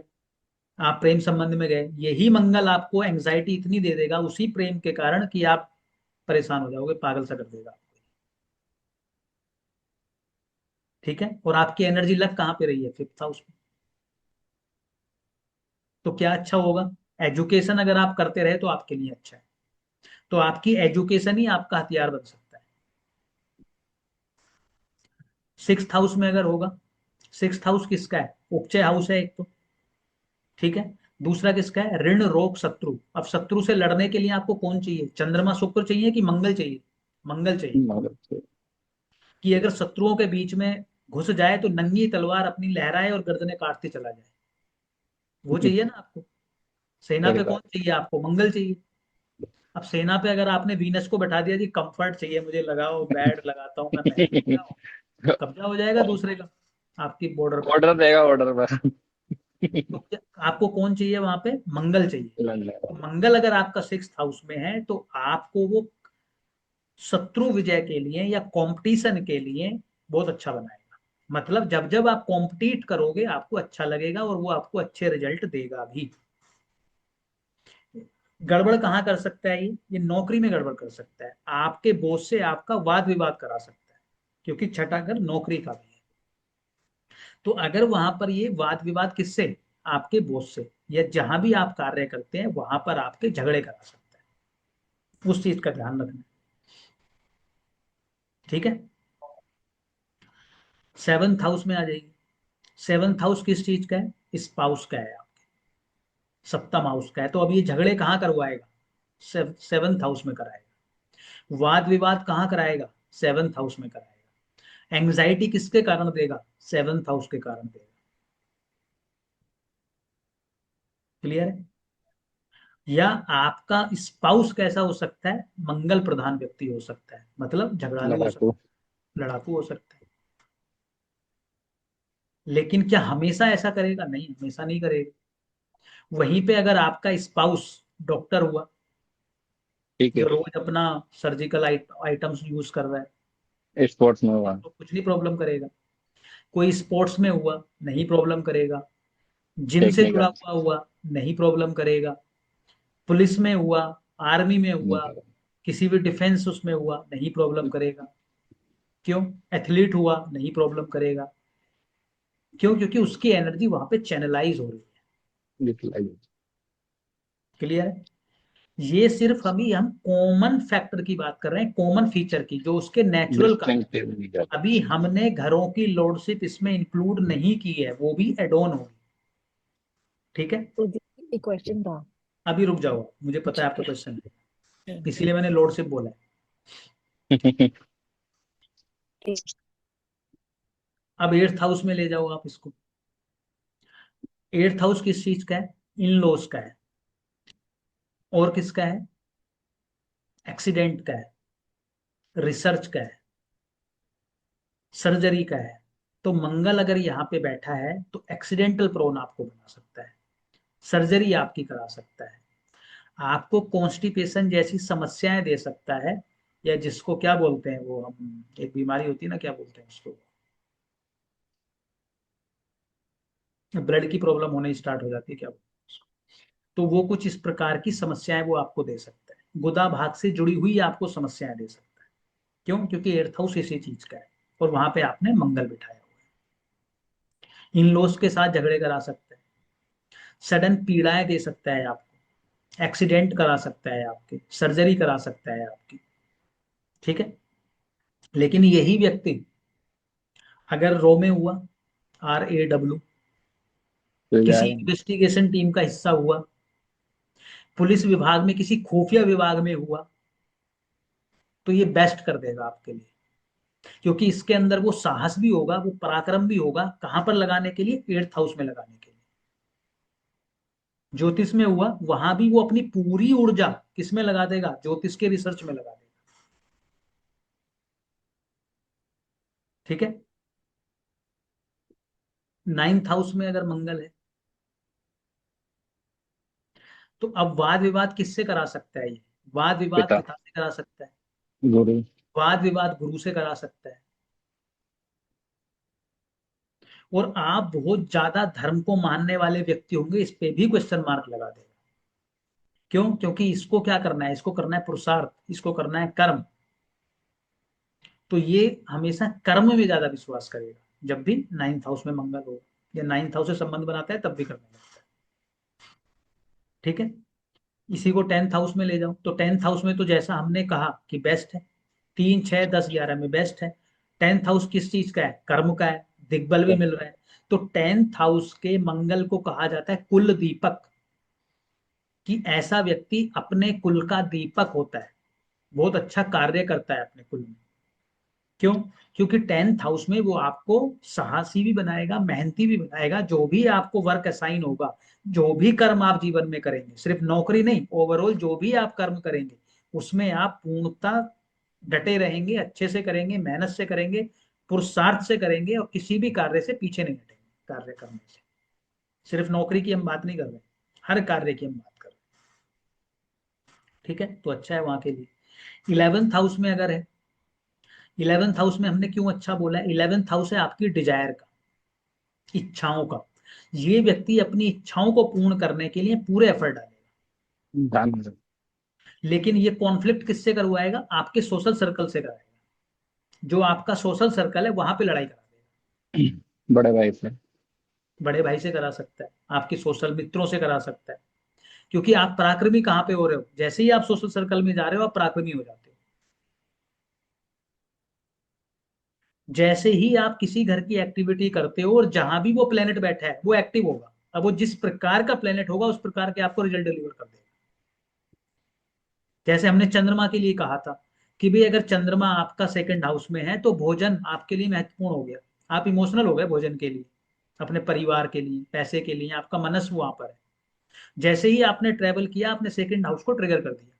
आप प्रेम संबंध में गए, यही मंगल आपको एंग्जाइटी इतनी दे देगा उसी प्रेम के कारण कि आप परेशान हो जाओगे, पागल सा कर देगा। ठीक है, और आपकी एनर्जी लग कहाँ पे रही है? फिफ्थ हाउस में। तो क्या अच्छा होगा? एजुकेशन अगर आप करते रहे तो आपके लिए अच्छा है। तो आपकी एजुकेशन ही आपका हथियार बन सकता है। सिक्स्थ हाउस में अगर होगा, सिक्स्थ हाउस किसका है? उपचय हाउस है एक तो, ठीक है। दूसरा किसका है? ऋण रोग शत्रु। अब शत्रु से लड़ने के लिए आपको कौन चाहिए? चंद्रमा शुक्र चाहिए कि मंगल चाहिए? मंगल चाहिए। मदद से। कि अगर शत्रुओं के बीच में घुस जाए तो नंगी तलवार अपनी लहराए और गर्दनें काटते चला जाए, वो चाहिए ना आपको। सेना सही पे कौन बात। चाहिए? आपको मंगल चाहिए। अब सेना पे अगर आपने वीनस को बैठा दिया, जी कंफर्ट चाहिए मुझे, लगाओ बैड लगाता हूँ मैं, नहीं तो क्या हो? कब्जा हो जाएगा दूसरे का आपकी बॉर्डर पे। ऑर्डर देगा ऑर्डर पर। तो आपको कौन चाहिए वहां पे? मंगल चाहिए। लड़ने तो मंगल अगर आपका सिक्स्थ हाउस में है तो आपको वो शत्रु विजय के लिए या कंपटीशन के लिए बहुत अच्छा बनाएगा। मतलब जब जब आप कॉम्पिटिट करोगे आपको अच्छा लगेगा और वो आपको अच्छे रिजल्ट देगा भी। गड़बड़ कहाँ कर सकता है? ये नौकरी में गड़बड़ कर सकता है, आपके बॉस से आपका वाद विवाद करा सकता है, क्योंकि छठा घर नौकरी का भी है। तो अगर वहां पर ये वाद विवाद किससे? आपके बॉस से, या जहां भी आप कार्य करते हैं वहां पर आपके झगड़े करा सकता है, उस चीज का ध्यान रखना। ठीक है, सेवंथ हाउस में आ जाइए। सेवंथ हाउस किस चीज का है? स्पाउस का है, सप्तम हाउस का है। तो अब ये झगड़े कहाँ करवाएगा? सेवंथ हाउस में कराएगा। वाद विवाद कहाँ कराएगा? सेवंथ हाउस में कराएगा। एंग्जाइटी किसके कारण देगा? सेवंथ हाउस के कारण देगा। क्लियर है? या आपका स्पाउस कैसा हो सकता है, मंगल प्रधान व्यक्ति हो सकता है, मतलब झगड़ालू हो सकता लड़ाकू। है, लड़ाकू हो सकता है। लेकिन क्या हमेशा ऐसा करेगा? नहीं, हमेशा नहीं करेगा। वहीं पे अगर आपका स्पाउस डॉक्टर हुआ, ठीक है। जो रोज अपना सर्जिकल आइटम्स यूज कर रहा है, स्पोर्ट्स में हुआ। तो कुछ नहीं प्रॉब्लम करेगा। कोई स्पोर्ट्स में हुआ, नहीं प्रॉब्लम करेगा। जिम से जुड़ा टेक्निकल। हुआ, नहीं प्रॉब्लम करेगा। पुलिस में हुआ, आर्मी में नहीं हुआ, करेगा। किसी भी डिफेंस उसमें हुआ, नहीं प्रॉब्लम करेगा। क्यों? एथलीट हुआ, नहीं प्रॉब्लम करेगा। क्यों? क्योंकि उसकी एनर्जी वहां पे चैनलाइज हो रही है। Utilize। क्लियर है? ये सिर्फ हम कॉमन फैक्टर की बात कर रहे हैं, कॉमन फीचर की, जो उसके नेचुरल का। डिस्टिंक्टिव नहीं जाता। अभी हमने घरों की लॉर्डशिप इसमें इंक्लूड नहीं की है, वो भी एड ऑन होगी। ठीक है? तो दीदी एक क्वेश्चन था। अभी रुक जाओ, मुझे पता है आपका ठीक क्वेश्चन है, है। इसीलिए मैंने लॉर्डशिप बोला है। ठीक। अब एट्थ हाउस में ले जाओ आप इसको। एट्थ हाउस किस चीज का है? इन लॉस का है। और किसका है? एक्सीडेंट का है, रिसर्च का है, सर्जरी का है। तो मंगल अगर यहाँ पे बैठा है तो एक्सीडेंटल प्रोन आपको बना सकता है, सर्जरी आपकी करा सकता है, आपको कॉन्स्टिपेशन जैसी समस्याएं दे सकता है, या जिसको क्या बोलते हैं वो, हम एक बीमारी होती है ना, क्या बोलते हैं उसको, ब्लड की प्रॉब्लम होने स्टार्ट हो जाती है, क्या बोलते हैं उसको? तो वो कुछ इस प्रकार की समस्याएं वो आपको दे सकता है, गुदा भाग से जुड़ी हुई आपको समस्याएं दे सकता है। क्यों? क्योंकि एर्थ हाउस इसी चीज का है, और वहां पे आपने मंगल बिठाया हुआ है। इन लॉस के साथ झगड़े करा सकता है, सडन पीड़ाएं दे सकता है आपको, एक्सीडेंट करा सकता है आपके, सर्जरी करा सकता है आपकी। ठीक है? लेकिन यही व्यक्ति अगर रो में हुआ, RAW, तो किसी जाएगा नहीं। इन्वेस्टिगेशन टीम का हिस्सा हुआ, पुलिस विभाग में किसी खुफिया विभाग में हुआ, तो ये बेस्ट कर देगा आपके लिए। क्योंकि इसके अंदर वो साहस भी होगा, वो पराक्रम भी होगा, कहां पर लगाने के लिए? एट्थ हाउस में लगाने के लिए। ज्योतिष में हुआ, वहां भी वो अपनी पूरी ऊर्जा किस में लगा देगा? ज्योतिष के रिसर्च में लगा देगा। ठीक है? नाइन्थ हाउस में अगर मंगल है, तो अब वाद विवाद किससे करा सकता है ये? वाद विवाद पिता। पिता से करा सकता है, गुरु। वाद विवाद गुरु से करा सकता है। और आप बहुत ज्यादा धर्म को मानने वाले व्यक्ति होंगे, इस पे भी क्वेश्चन मार्क लगा देगा। क्यों? क्योंकि इसको क्या करना है? इसको करना है पुरुषार्थ, इसको करना है कर्म। तो ये हमेशा कर्म में ज्यादा विश्वास करेगा, जब भी नाइन्थ हाउस में मंगल हो, या नाइन्थ हाउस से संबंध बनाता है तब भी करने लगता है। ठीक है? इसी को टेंथ हाउस में ले जाओ, तो टेंथ हाउस में तो जैसा हमने कहा कि बेस्ट है, 3, 6, 10, 11 में बेस्ट है। टेंथ हाउस किस चीज का है? कर्म का है, दिग्बल भी मिल रहा है। तो टेंथ हाउस के मंगल को कहा जाता है कुल दीपक, कि ऐसा व्यक्ति अपने कुल का दीपक होता है, बहुत अच्छा कार्य करता है अपने कुल में। क्यों? क्योंकि टेंथ हाउस में वो आपको साहसी भी बनाएगा, मेहनती भी बनाएगा। जो भी आपको वर्क असाइन होगा, जो भी कर्म आप जीवन में करेंगे, सिर्फ नौकरी नहीं, ओवरऑल जो भी आप कर्म करेंगे, उसमें आप पूर्णता डटे रहेंगे, अच्छे से करेंगे, मेहनत से करेंगे, पुरुषार्थ से करेंगे, और किसी भी कार्य से पीछे नहीं हटेंगे कार्य करने से। सिर्फ नौकरी की हम बात नहीं कर रहे, हर कार्य की हम बात कर रहे हैं। ठीक है? तो अच्छा है वहां के लिए। इलेवेंथ हाउस में अगर है, इलेवेंथ हाउस में हमने क्यों अच्छा बोला है? इलेवेंथ हाउस है आपकी डिजायर का, इच्छाओं का। ये व्यक्ति अपनी इच्छाओं को पूर्ण करने के लिए पूरे एफर्ट डालेगा। दान। लेकिन ये कॉन्फ्लिक्ट किससे करवाएगा? आपके सोशल सर्कल से कराएगा। जो आपका सोशल सर्कल है वहां पे लड़ाई करा देगा। बड़े भाई से। बड़े भाई से करा सकता है, आपके सोशल मित्रों से करा सकता है। क्योंकि आप पराक्रमी कहाँ पे हो रहे हो? जैसे ही आप सोशल सर्कल में जा रहे हो, आप पराक्रमी हो जाते हो। जैसे ही आप किसी घर की एक्टिविटी करते हो, और जहां भी वो प्लेनेट बैठा है वो एक्टिव होगा। अब वो जिस प्रकार का प्लेनेट होगा, उस प्रकार के आपको रिजल्ट डिलीवर कर देगा। जैसे हमने चंद्रमा के लिए कहा था कि भाई अगर चंद्रमा आपका सेकंड हाउस में है, तो भोजन आपके लिए महत्वपूर्ण हो गया। आप इमोशनल हो गए भोजन के लिए, अपने परिवार के लिए, पैसे के लिए, आपका मनस वहां पर है। जैसे ही आपने ट्रेवल किया, आपने सेकंड हाउस को ट्रिगर कर दिया।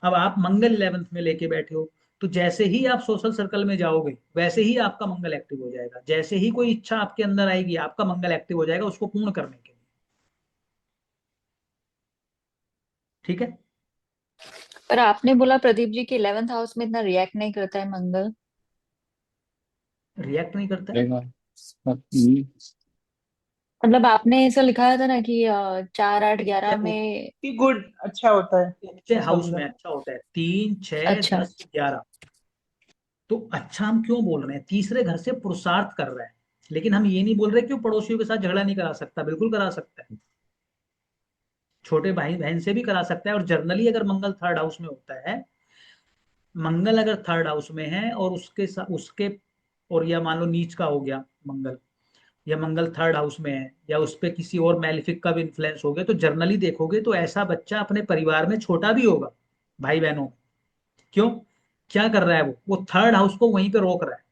अब आप मंगल 11th में लेके बैठे हो, तो जैसे ही आप सोशल सर्कल में जाओगे वैसे ही आपका मंगल एक्टिव हो जाएगा। जैसे ही कोई इच्छा आपके अंदर आएगी, आपका मंगल एक्टिव हो जाएगा उसको पूर्ण करने के लिए। ठीक है। पर आपने बोला प्रदीप जी कि 11th हाउस में इतना रिएक्ट नहीं करता है मंगल। रिएक्ट नहीं करता है। रहेगा। मतलब आपने ऐसा लिखाया था ना कि 4, 8, 11 में। कि गुड अच्छा होता है, अच्छे ऐसा हाउस बोला। में अच्छा होता है, 3, 6, अच्छा। 10, 11। तो अच्छा हम क्यों बोल रहे हैं, तीसरे घर से पुरुषार्थ कर रहा है। लेकिन हम ये नहीं बोल रहे कि वो पड़ोसियों के साथ झगड़ा नहीं करा सकता, बिल्कुल करा सकता है। छोटे भाई बहन से भी करा सकता है। और जर्नली अगर मंगल थर्ड हाउस में होता है, मंगल अगर थर्ड हाउस में है और उसके साथ उसके, और या मान लो नीच का हो गया मंगल, या मंगल थर्ड हाउस में है, या उस पे किसी और मैलिफिक का भी इन्फ्लुएंस हो गया, तो जर्नली देखोगे तो ऐसा बच्चा अपने परिवार में छोटा भी होगा भाई बहनों में। क्यों? क्या कर रहा है वो थर्ड हाउस को वहीं पे रोक रहा है।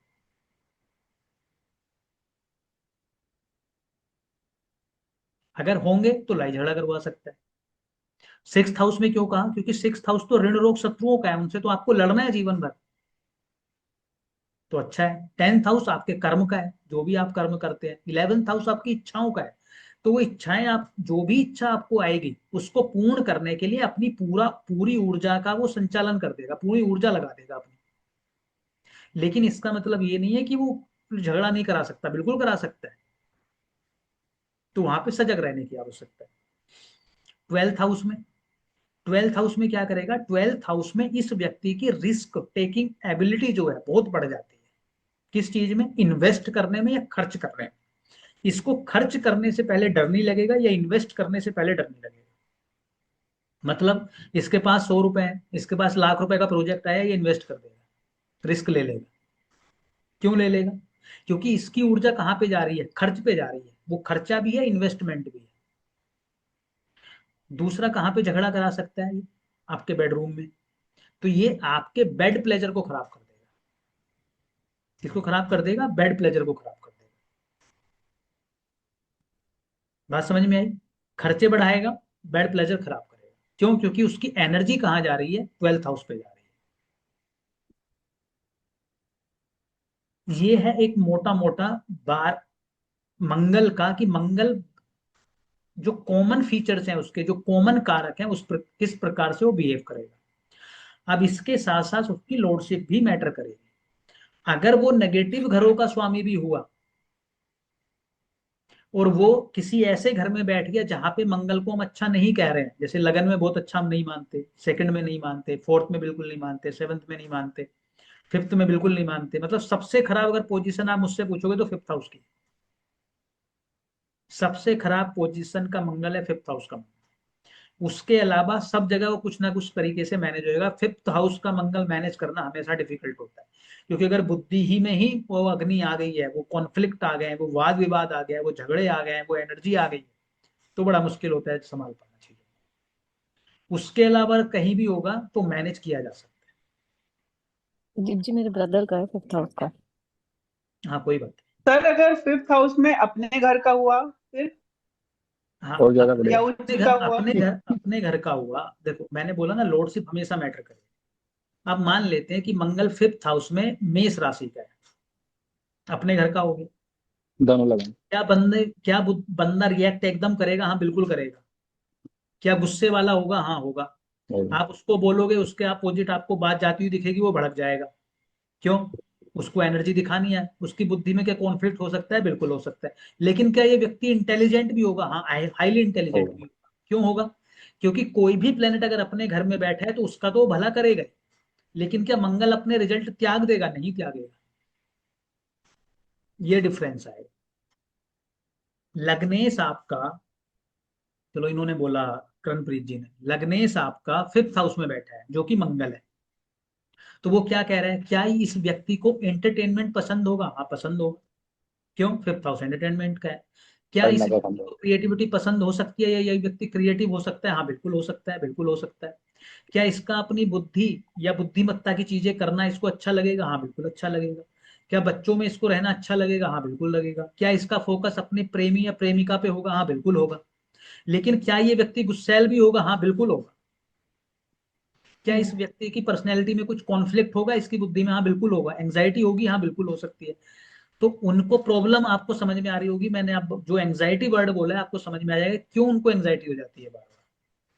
अगर होंगे तो लड़ाई झगड़ा करवा सकता है। सिक्स्थ हाउस में क्यों कहा? क्योंकि सिक्स्थ हाउस तो ऋण रोग शत्रुओं का है, उनसे तो आपको लड़ना है जीवन भर। तो अच्छा है। 10th हाउस आपके कर्म का है, जो भी आप कर्म करते हैं। 11th हाउस आपकी इच्छाओं का है। तो वो इच्छाएं, आप जो भी इच्छा आपको आएगी उसको पूर्ण करने के लिए अपनी पूरी ऊर्जा का वो संचालन कर देगा, पूरी ऊर्जा लगा देगा अपनी। लेकिन इसका मतलब ये नहीं है कि वो झगड़ा नहीं करा सकता, बिल्कुल करा सकता है। तो वहां पे सजग रहने की आवश्यकता है। 12th हाउस में, 12th हाउस में क्या करेगा? 12th हाउस में इस व्यक्ति की रिस्क टेकिंग एबिलिटी जो है बहुत बढ़ जाती है। किस चीज में? इन्वेस्ट करने में या खर्च करने में। इसको खर्च करने से पहले डर नहीं लगेगा, या इन्वेस्ट करने से पहले डर नहीं लगेगा। मतलब इसके पास 100 रुपए है, इसके पास लाख रुपए का प्रोजेक्ट आया, ये इन्वेस्ट कर देगा, रिस्क ले लेगा। क्यों ले लेगा? क्योंकि इसकी ऊर्जा कहाँ पे जा रही है? खर्च पे जा रही है। वो खर्चा भी है, इन्वेस्टमेंट भी है। दूसरा कहाँ पे झगड़ा करा सकता है ये? आपके बेडरूम में। तो ये आपके बेड प्लेजर को खराब कर देगा। किसको खराब कर देगा? बेड प्लेजर को खराब कर देगा। बात समझ में आई? खर्चे बढ़ाएगा, बेड प्लेजर खराब करेगा। क्यों? क्योंकि उसकी एनर्जी कहाँ जा रही है? 12th हाउस पे जा रही है। ये है एक मोटा मोटा बार मंगल का, कि मंगल जो कॉमन फीचर्स हैं उसके, जो कॉमन कारक हैं किस प्रकार से वो बिहेव करेगा। अब इसके साथ साथ उसकी लॉर्डशिप भी मैटर करेगी। अगर वो नेगेटिव घरों का स्वामी भी हुआ, और वो किसी ऐसे घर में बैठ गया जहां पे मंगल को हम अच्छा नहीं कह रहे हैं, जैसे लगन में बहुत अच्छा हम नहीं मानते, सेकंड में नहीं मानते, फोर्थ में बिल्कुल नहीं मानते, सेवंथ में नहीं मानते, फिफ्थ में बिल्कुल नहीं मानते, मतलब सबसे खराब अगर पोजीशन आप मुझसे पूछोगे तो फिफ्थ हाउस की। सबसे खराब पोजीशन का मंगल है फिफ्थ हाउस का। उसके अलावा सब जगह वो कुछ ना कुछ तरीके से मैनेज होएगा। फिफ्थ हाउस का मंगल मैनेज करना हमेशा डिफिकल्ट होता है, क्योंकि अगर बुद्धि ही में ही वो अग्नि आ गई है, वो कॉन्फ्लिक्ट आ गए हैं, वो वाद विवाद आ गया है, वो झगड़े आ गए हैं, वो एनर्जी आ गई है, तो बड़ा मुश्किल होता है संभाल पाना चीजें। उसके अलावा कहीं भी होगा तो मैनेज किया जा सकता प्रदीप जी मेरे ब्रदर का है 5th हाउस का। है। हाँ कोई बात सर अगर फिफ्थ हाउस में अपने घर का हुआ फिर, नहीं। हाँ और ज्यादा या बढ़िया। उसका हुआ? अपने घर का हुआ। देखो मैंने बोला ना, लॉर्डशिप हमेशा मैटर करे। अब मान लेते हैं कि मंगल फिफ्थ हाउस में मेष राशि का है, अपने घर का हो गया। दोनों लगाए। बंदा रिएक्ट एकदम करेगा? हाँ बिल्कुल करेगा। क्या गुस्से वाला होगा? हाँ होगा। और आप उसको बोलोगे, उसके अपोजिट आपको बात जाती हुई दिखेगी, वो भड़क जाएगा। क्यों? उसको एनर्जी दिखानी है। उसकी बुद्धि में क्या कॉन्फ्लिक्ट हो सकता है? बिल्कुल हो सकता है। लेकिन क्या ये व्यक्ति इंटेलिजेंट भी होगा? हाँ हाईली इंटेलिजेंट भी और होगा। क्यों होगा? क्योंकि कोई भी प्लेनेट अगर अपने घर में बैठा है तो उसका तो वो भला करेगा ही। लेकिन क्या मंगल अपने रिजल्ट त्याग देगा? नहीं त्यागेगा। ये डिफरेंस है। लग्नेश आपका, चलो इन्होंने बोला, करणप्रीत जी ने, लग्नेश आपका फिफ्थ हाउस में बैठा है जो कि मंगल है। तो वो क्या कह रहे हैं? क्या इस व्यक्ति को एंटरटेनमेंट पसंद होगा? हाँ पसंद होगा। क्यों? फिफ्थ हाउस एंटरटेनमेंट का है। क्या इस पढ़ना पसंद व्यक्ति है। को क्रिएटिविटी पसंद हो सकती है, या यही व्यक्ति क्रिएटिव हो सकता है? हाँ बिल्कुल हो सकता है, बिल्कुल हो सकता है। क्या इसका अपनी बुद्धि या बुद्धिमत्ता की चीजें करना इसको अच्छा लगेगा? हाँ बिल्कुल अच्छा लगेगा। क्या बच्चों में इसको रहना अच्छा लगेगा? हाँ बिल्कुल लगेगा। क्या इसका फोकस अपने प्रेमी या प्रेमिका पे होगा? हाँ बिल्कुल होगा। लेकिन क्या ये व्यक्ति गुस्सैल भी होगा? हाँ बिल्कुल होगा। क्या इस हम्म, व्यक्ति की पर्सनैलिटी में कुछ कॉन्फ्लिक्ट होगा इसकी बुद्धि में? हाँ बिल्कुल होगा। एंग्जाइटी होगी? हाँ बिल्कुल हो सकती है। तो उनको प्रॉब्लम आपको समझ में आ रही होगी। मैंने अब जो एंग्जाइटी वर्ड बोला है आपको समझ में आ जाएगा क्यों उनको एंग्जाइटी हो जाती है बार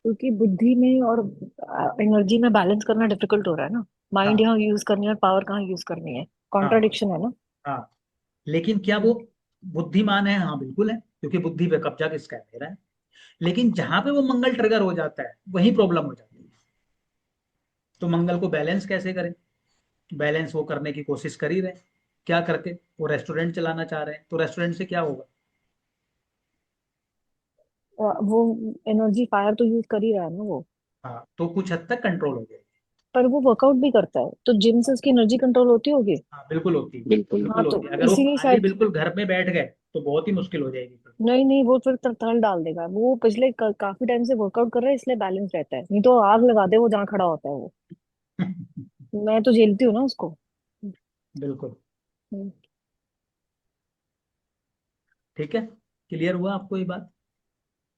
क्योंकि बुद्धि में और एनर्जी में बैलेंस करना डिफिकल्ट हो रहा है ना। माइंड बार। यहाँ यूज करनी है और पावर कहाँ यूज करनी है, हाँ हाँ कॉन्ट्राडिक्शन है ना। हाँ। लेकिन क्या वो बुद्धिमान है? हाँ बिल्कुल है, क्योंकि बुद्धि पे कब्जा किसका है? मेरा है। लेकिन जहां पे वो मंगल ट्रिगर हो जाता है वही प्रॉब्लम हो जाती है। तो मंगल को बैलेंस कैसे करें? बैलेंस वो करने की कोशिश कर ही रहे हैं। क्या करके? वो रेस्टोरेंट चलाना चाह रहे हैं, तो रेस्टोरेंट से क्या होगा? वो एनर्जी फायर तो यूज कर ही रहा है ना वो। हाँ, तो कुछ हद तक कंट्रोल हो जाएगी। पर वो वर्कआउट भी करता है, तो जिम से उसकी एनर्जी कंट्रोल होती होगी। हाँ बिल्कुल होती है। बिल्कुल। हाँ बिल्कुल तो होती है। अगर वो इसीलिए खाली शायद। बिल्कुल घर में बैठ गए तो बहुत ही मुश्किल हो जाएगी फिर। नहीं नहीं, वो फिर तल डाल देगा। वो पिछले काफी टाइम से वर्कआउट कर रहा है, इसलिए बैलेंस रहता है। नहीं तो आग लगा दे वो जहाँ खड़ा होता है वो। मैं तो झेलती हूँ ना उसको। बिल्कुल। हम्म। ठीक है, क्लियर हुआ आपको ये बात?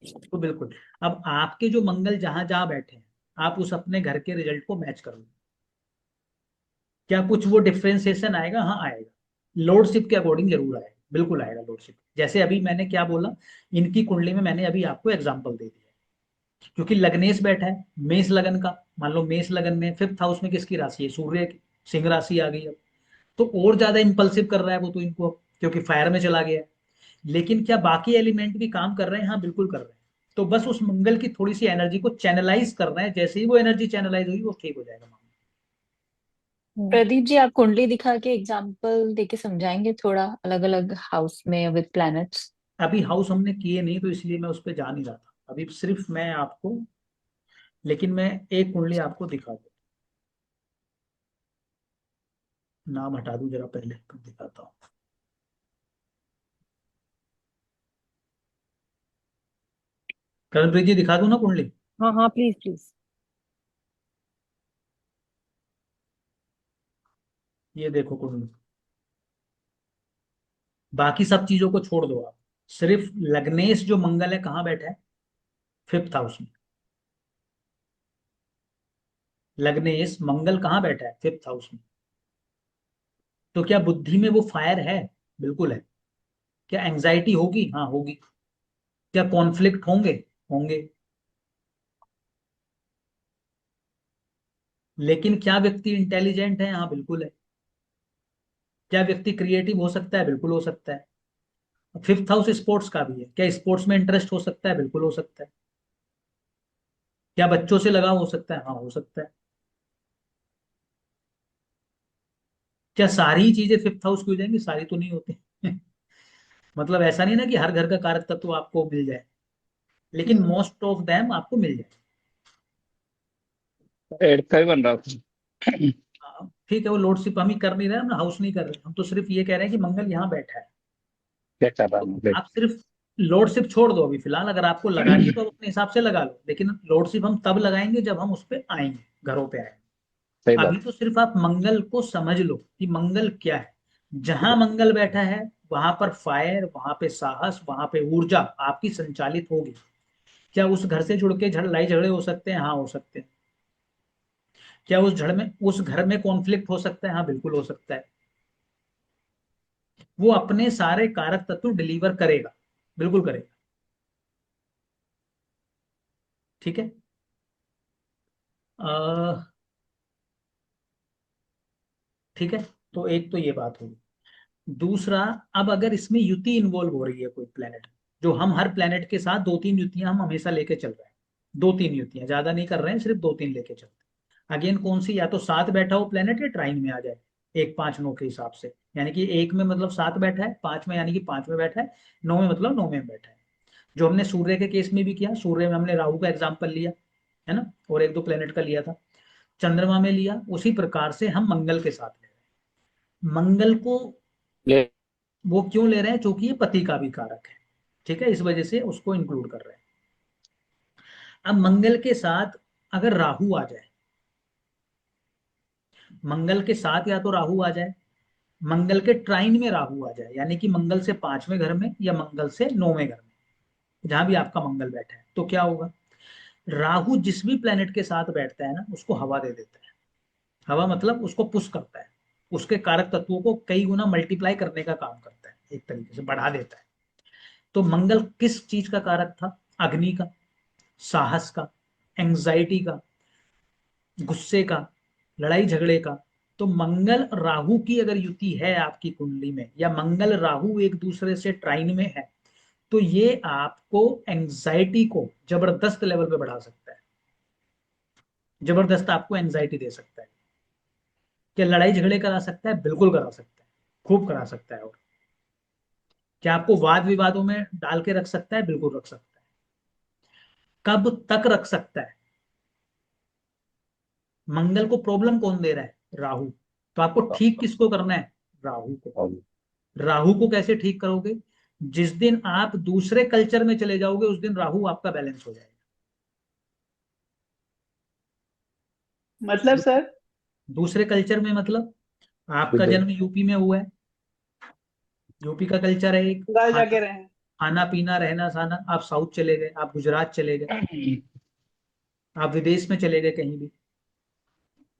तो बिल्कुल। अब आपके जो मंगल जहां जहां बैठे हैं आप उस अपने घर के रिजल्ट को मैच कर लो। क्या कुछ वो डिफ्रेंसिएशन आएगा? हाँ आएगा। लॉर्डशिप के अकॉर्डिंग जरूर आएगा, बिल्कुल आएगा लॉर्डशिप। जैसे अभी मैंने क्या बोला, इनकी कुंडली में मैंने अभी आपको एग्जांपल दे दिया। क्योंकि लग्नेश बैठा है मेष लगन का। मान लो मेष लगन में फिफ्थ हाउस में किसकी राशि है? सूर्य की। सिंह राशि आ गई अब। तो और ज्यादा इंपल्सिव कर रहा है वो तो इनको अब, क्योंकि फायर में चला गया है। लेकिन क्या बाकी एलिमेंट भी काम कर रहे हैं? हाँ बिल्कुल कर रहे हैं। तो बस उस मंगल की थोड़ी सी एनर्जी को चैनलाइज कर रहे हैं। जैसे ही वो एनर्जी चैनलाइज होगी वो ठीक हो जाएगा मामला। हम्म। प्रदीप जी, आप कुंडली दिखा के एग्जाम्पल देके समझाएंगे थोड़ा, अलग अलग हाउस में विद प्लैनेट्स। अभी हाउस हमने किए नहीं तो इसलिए मैं उस पर जा नहीं रहा था। अभी सिर्फ मैं आपको, लेकिन मैं एक कुंडली आपको दिखा दूँ। नाम हटा दूं जरा पहले फिर दिखाता हूँ। करणप्रीत जी दिखा दूं ना कुंडली? हाँ हाँ, प्लीज प्लीज। ये देखो कुंडली। बाकी सब चीजों को छोड़ दो आप। सिर्फ लग्नेश जो मंगल है कहाँ बैठा है? फिफ्थ हाउस में। लग्नेश मंगल कहाँ बैठा है? फिफ्थ हाउस में। तो क्या बुद्धि में वो फायर है? बिल्कुल है। क्या एंजाइटी होगी? हाँ होगी। क्या कॉन्फ्लिक्ट होंगे? होंगे। लेकिन क्या व्यक्ति इंटेलिजेंट है? हाँ बिल्कुल है। क्या व्यक्ति क्रिएटिव हो सकता है? बिल्कुल हो सकता है। फिफ्थ हाउस स्पोर्ट्स का भी है। क्या स्पोर्ट्स में इंटरेस्ट हो सकता है? बिल्कुल हो सकता है। क्या बच्चों से लगाव हो सकता है? हाँ हो सकता है। क्या सारी चीजें फिफ्थ हाउस की हो जाएंगी? सारी तो नहीं होती। मतलब ऐसा नहीं ना कि हर घर का कारक तत्व आपको मिल जाए, लेकिन हम्म। मोस्ट ऑफ देम आपको मिल जाए। एट का ही बन रहा था। हाँ, ठीक है। वो लॉर्डशिप हम ही कर नहीं रहे, हम हाउस नहीं कर रहे, हम तो सिर्फ ये कह रहे हैं कि मंगल यहाँ बैठा है। क्या कर रहा तो हूँ देख। आप सिर्फ लॉर्डशिप छोड़ दो अभी फिलहाल। अगर आपको लगानी है तो आप अपने हिसाब से लगा लो, लेकिन लॉर्डशिप हम तब लगाएंगे जब हम उस पर आएंगे, घरों पे आएंगे। सही अभी बात। तो सिर्फ आप मंगल को समझ लो कि मंगल क्या है। जहां मंगल बैठा है वहां पर फायर, वहां पे साहस, वहां पे ऊर्जा आपकी संचालित होगी। क्या उस घर से जुड़ के लड़ाई झगड़े हो सकते हैं? हाँ हो सकते हैं। क्या उस घर में कॉन्फ्लिक्ट हो सकता है? हाँ बिल्कुल हो सकता है। वो अपने सारे कारक तत्व डिलीवर करेगा, बिल्कुल करेगा। ठीक है। अ, ठीक है। तो एक तो ये बात होगी। दूसरा, अब अगर इसमें युति इन्वॉल्व हो रही है कोई प्लेनेट, जो हम हर प्लेनेट के साथ दो तीन युतियां हम हमेशा लेके चल रहे हैं। दो तीन युतियां, ज्यादा नहीं कर रहे हैं, सिर्फ दो तीन लेके चलते हैं। अगेन कौन सी? या तो सात बैठा हो प्लेनेट या ट्राइन में आ जाए। एक पांच नौ के हिसाब से, यानी कि एक में मतलब सात बैठा है, पांच में यानी कि पांच में बैठा है, नौ में मतलब नौ में बैठा है। जो हमने सूर्य के केस में भी किया, सूर्य में हमने राहु का एग्जाम्पल लिया है ना, और एक दो प्लेनेट का लिया था। चंद्रमा में लिया, उसी प्रकार से हम मंगल के साथ ले रहे हैं। मंगल को ले। वो क्यों ले रहे हैं? क्योंकि ये पति का भी कारक है। ठीक है, इस वजह से उसको इंक्लूड कर रहे हैं। अब मंगल के साथ अगर राहु आ जाए, मंगल के साथ या तो राहु आ जाए, मंगल के ट्राइन में राहु आ जाए, यानी कि मंगल से पांचवें घर में या मंगल से नौवें घर में, जहां भी आपका मंगल बैठा है, तो क्या होगा, राहु जिस भी प्लेनेट के साथ बैठता है ना उसको हवा दे देता है। हवा मतलब उसको पुश करता है, उसके कारक तत्वों को कई गुना मल्टीप्लाई करने का काम करता है, एक तरीके से बढ़ा देता है। तो मंगल किस चीज का कारक था, अग्नि का, साहस का, एंजाइटी का, गुस्से का, लड़ाई झगड़े का। तो मंगल राहु की अगर युति है आपकी कुंडली में, या मंगल राहु एक दूसरे से ट्राइन में है, तो ये आपको एंजाइटी को जबरदस्त लेवल पे बढ़ा सकता है, जबरदस्त आपको एंजाइटी दे सकता है। क्या लड़ाई झगड़े करा सकता है, बिल्कुल करा सकता है, खूब करा सकता है। और क्या आपको वाद विवादों में डाल के रख सकता है, बिल्कुल रख सकता है। कब तक रख सकता है, मंगल को प्रॉब्लम कौन दे रहा है, राहु। तो आपको ठीक किसको करना है, राहु को। राहु को कैसे ठीक करोगे, जिस दिन आप दूसरे कल्चर में चले जाओगे उस दिन राहु आपका बैलेंस हो जाएगा। मतलब सर? दूसरे कल्चर में मतलब आपका जन्म यूपी में हुआ है, यूपी का कल्चर है एक, बंगाल खाना जाके रहे हैं। खाना पीना रहना सहना। आप साउथ चले गए, आप गुजरात चले गए, आप विदेश में चले गए कहीं भी,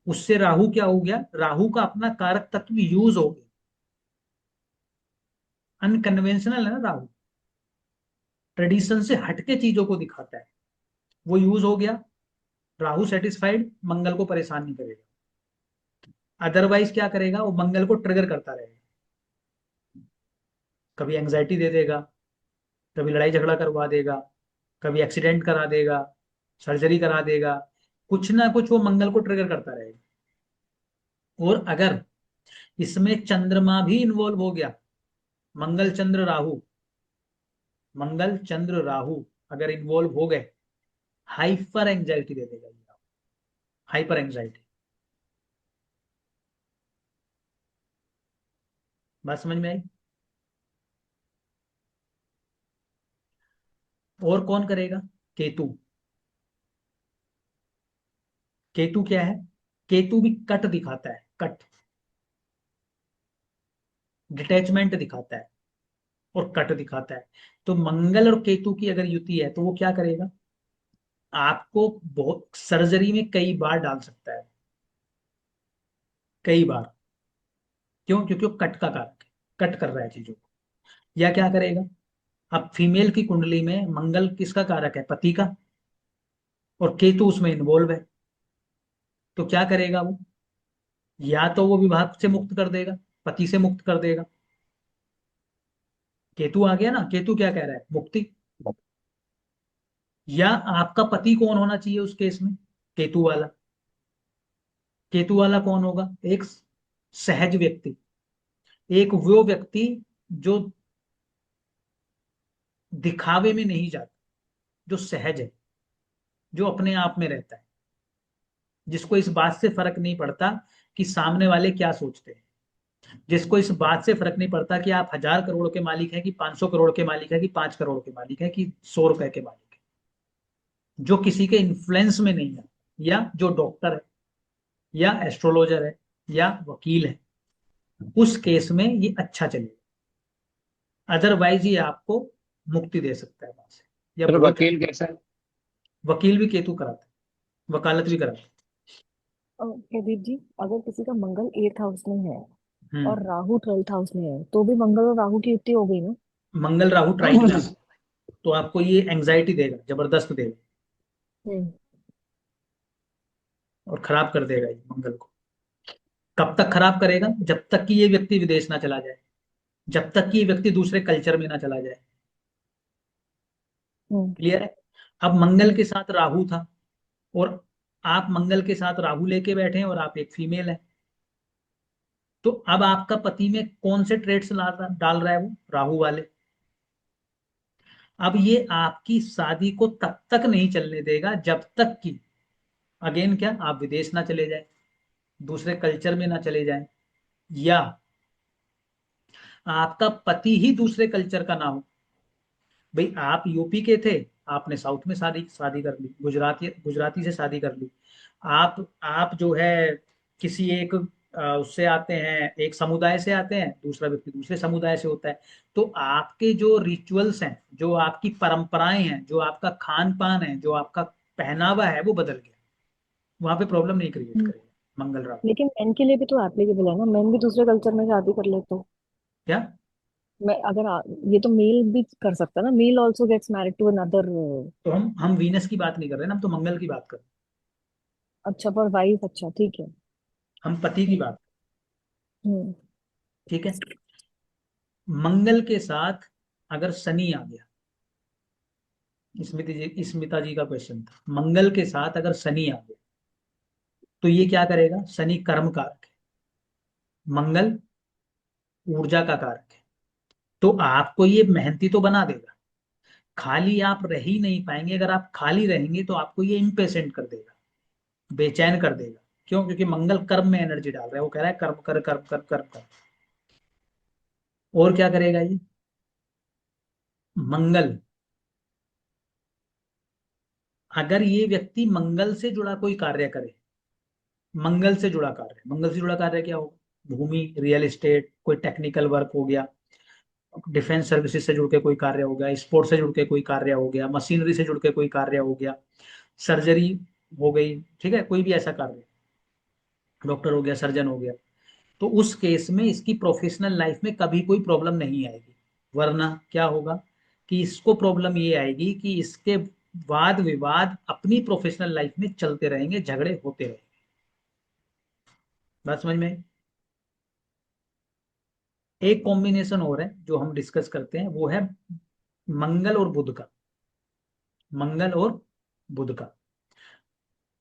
उससे राहु क्या हो गया, राहु का अपना कारक तत्व यूज हो गया। अनकन्वेंशनल है ना राहु, ट्रेडिशन से हटके चीजों को दिखाता है, वो यूज हो गया। राहु सेटिस्फाइड, मंगल को परेशान नहीं करेगा। अदरवाइज क्या करेगा, वो मंगल को ट्रिगर करता रहेगा, कभी एंजाइटी दे देगा, कभी लड़ाई झगड़ा करवा देगा, कभी एक्सीडेंट करा देगा, सर्जरी करा देगा, कुछ ना कुछ वो मंगल को ट्रिगर करता रहेगा। और अगर इसमें चंद्रमा भी इन्वॉल्व हो गया, मंगल चंद्र राहु, मंगल चंद्र राहु अगर इन्वॉल्व हो गए, हाइपर एंजाइटी दे देगा ये, हाइपर एंजाइटी। बात समझ में आई। और कौन करेगा, केतु। केतु क्या है, केतु भी कट दिखाता है, कट, डिटैचमेंट दिखाता है और कट दिखाता है। तो मंगल और केतु की अगर युति है तो वो क्या करेगा, आपको बहुत सर्जरी में कई बार डाल सकता है, कई बार। क्यों, क्योंकि वो कट का कारक है, कट कर रहा है चीजों को। या क्या करेगा, अब फीमेल की कुंडली में मंगल किसका कारक है, पति का, और केतु उसमें इन्वॉल्व है, तो क्या करेगा वो, या तो वो विवाह से मुक्त कर देगा, पति से मुक्त कर देगा। केतु आ गया ना, केतु क्या कह रहा है, मुक्ति। या आपका पति कौन होना चाहिए उस केस में, केतु वाला। केतु वाला कौन होगा, एक सहज व्यक्ति, एक वो व्यक्ति जो दिखावे में नहीं जाता, जो सहज है, जो अपने आप में रहता है, जिसको इस बात से फर्क नहीं पड़ता कि सामने वाले क्या सोचते हैं, जिसको इस बात से फर्क नहीं पड़ता कि आप 1000 करोड़ के मालिक हैं कि 500 करोड़ के मालिक है कि 5 करोड़ के मालिक है कि 100 रुपए के मालिक है, जो किसी के इन्फ्लुएंस में नहीं है, या जो डॉक्टर है, या एस्ट्रोलॉजर है, या वकील है, उस केस में ये अच्छा चलेगा। अदरवाइज ये आपको मुक्ति दे सकता है वहां से, या सर बहुत। वकील कैसा है? वकील भी केतु कराता है, वकालत भी कराता प्रदीप जी, अगर किसी का मंगल 8th हाउस में है है। और राहु 12th हाउस में है, तो भी मंगल और राहु की युति हो गई ना? मंगल राहु ट्राइन में तो आपको ये एंजाइटी देगा, जबरदस्त देगा, हम्म। और खराब कर देगा ये मंगल को। कब तक खराब करेगा, जब तक कि ये व्यक्ति विदेश ना चला जाए, जब तक कि ये व्यक्ति दूसरे कल्चर में ना चला जाए। हम्म। क्लियर है। अब मंगल के साथ राहु था, और आप मंगल के साथ राहु लेके बैठे हैं, और आप एक फीमेल है, तो अब आपका पति में कौन से ट्रेड्स डाल रहा है, वो राहु वाले। अब ये आपकी शादी को तब तक नहीं चलने देगा जब तक कि, अगेन क्या, आप विदेश ना चले जाए, दूसरे कल्चर में ना चले जाए, या आपका पति ही दूसरे कल्चर का ना हो। भाई आप यूपी के थे, आपने साउथ में शादी शादी कर ली, गुजराती गुजराती से शादी कर ली। आप जो है किसी एक उससे आते हैं, एक समुदाय से आते हैं, दूसरा व्यक्ति दूसरे समुदाय से होता है। तो आपके जो रिचुअल्स हैं, जो आपकी परंपराएं हैं, जो आपका खान पान है, जो आपका पहनावा है, वो बदल गया। वहां पे प्रॉब्लम नहीं क्रिएट हम्म, करेगा मंगल राहु। लेकिन मेन के लिए भी तो एप्लीकेबल है ना, मेन भी दूसरे कल्चर में शादी कर ले तो। क्या? मैं अगर ये तो मेल भी कर सकता है ना, male also gets married to another. तो हम वीनस की बात नहीं कर रहे ना, हम तो मंगल की बात कर रहे अच्छा फॉर वाइफ, अच्छा ठीक है। हैं, हम पति की हम्म। बात। हम्म। ठीक है। मंगल के साथ अगर शनि आ गया, स्मिता जी का क्वेश्चन था, मंगल के साथ अगर शनि आ गया तो ये क्या करेगा? शनि कर्म कारक है, मंगल ऊर्जा का कारक है। तो आपको ये मेहनती तो बना देगा, खाली आप रह ही नहीं पाएंगे। अगर आप खाली रहेंगे तो आपको ये इम्पेशेंट कर देगा, बेचैन कर देगा। क्यों? क्योंकि मंगल कर्म में एनर्जी डाल रहा है, वो कह रहा है कर्म कर कर्म कर कर्म कर। और क्या करेगा ये मंगल? अगर ये व्यक्ति मंगल से जुड़ा कोई कार्य करे, मंगल से जुड़ा कार्य, मंगल से जुड़ा कार्य क्या होगा? भूमि, रियल एस्टेट, कोई टेक्निकल वर्क हो गया, डिफेंस सर्विसेज से जुड़ के कोई कार्य हो गया, स्पोर्ट्स से जुड़ के कोई कार्य हो गया, मशीनरी से जुड़ के कोई कार्य हो गया, सर्जरी हो गई, ठीक है, कोई भी ऐसा कार्य, डॉक्टर हो गया, सर्जन हो गया, तो उस केस में इसकी प्रोफेशनल लाइफ में कभी कोई प्रॉब्लम नहीं आएगी। वरना क्या होगा कि इसको प्रॉब्लम ये आएगी कि इसके वाद विवाद अपनी प्रोफेशनल लाइफ में चलते रहेंगे, झगड़े होते रहेंगे। बात समझ में आई? एक कॉम्बिनेशन और है जो हम डिस्कस करते हैं, वो है मंगल और बुध का। मंगल और बुध का,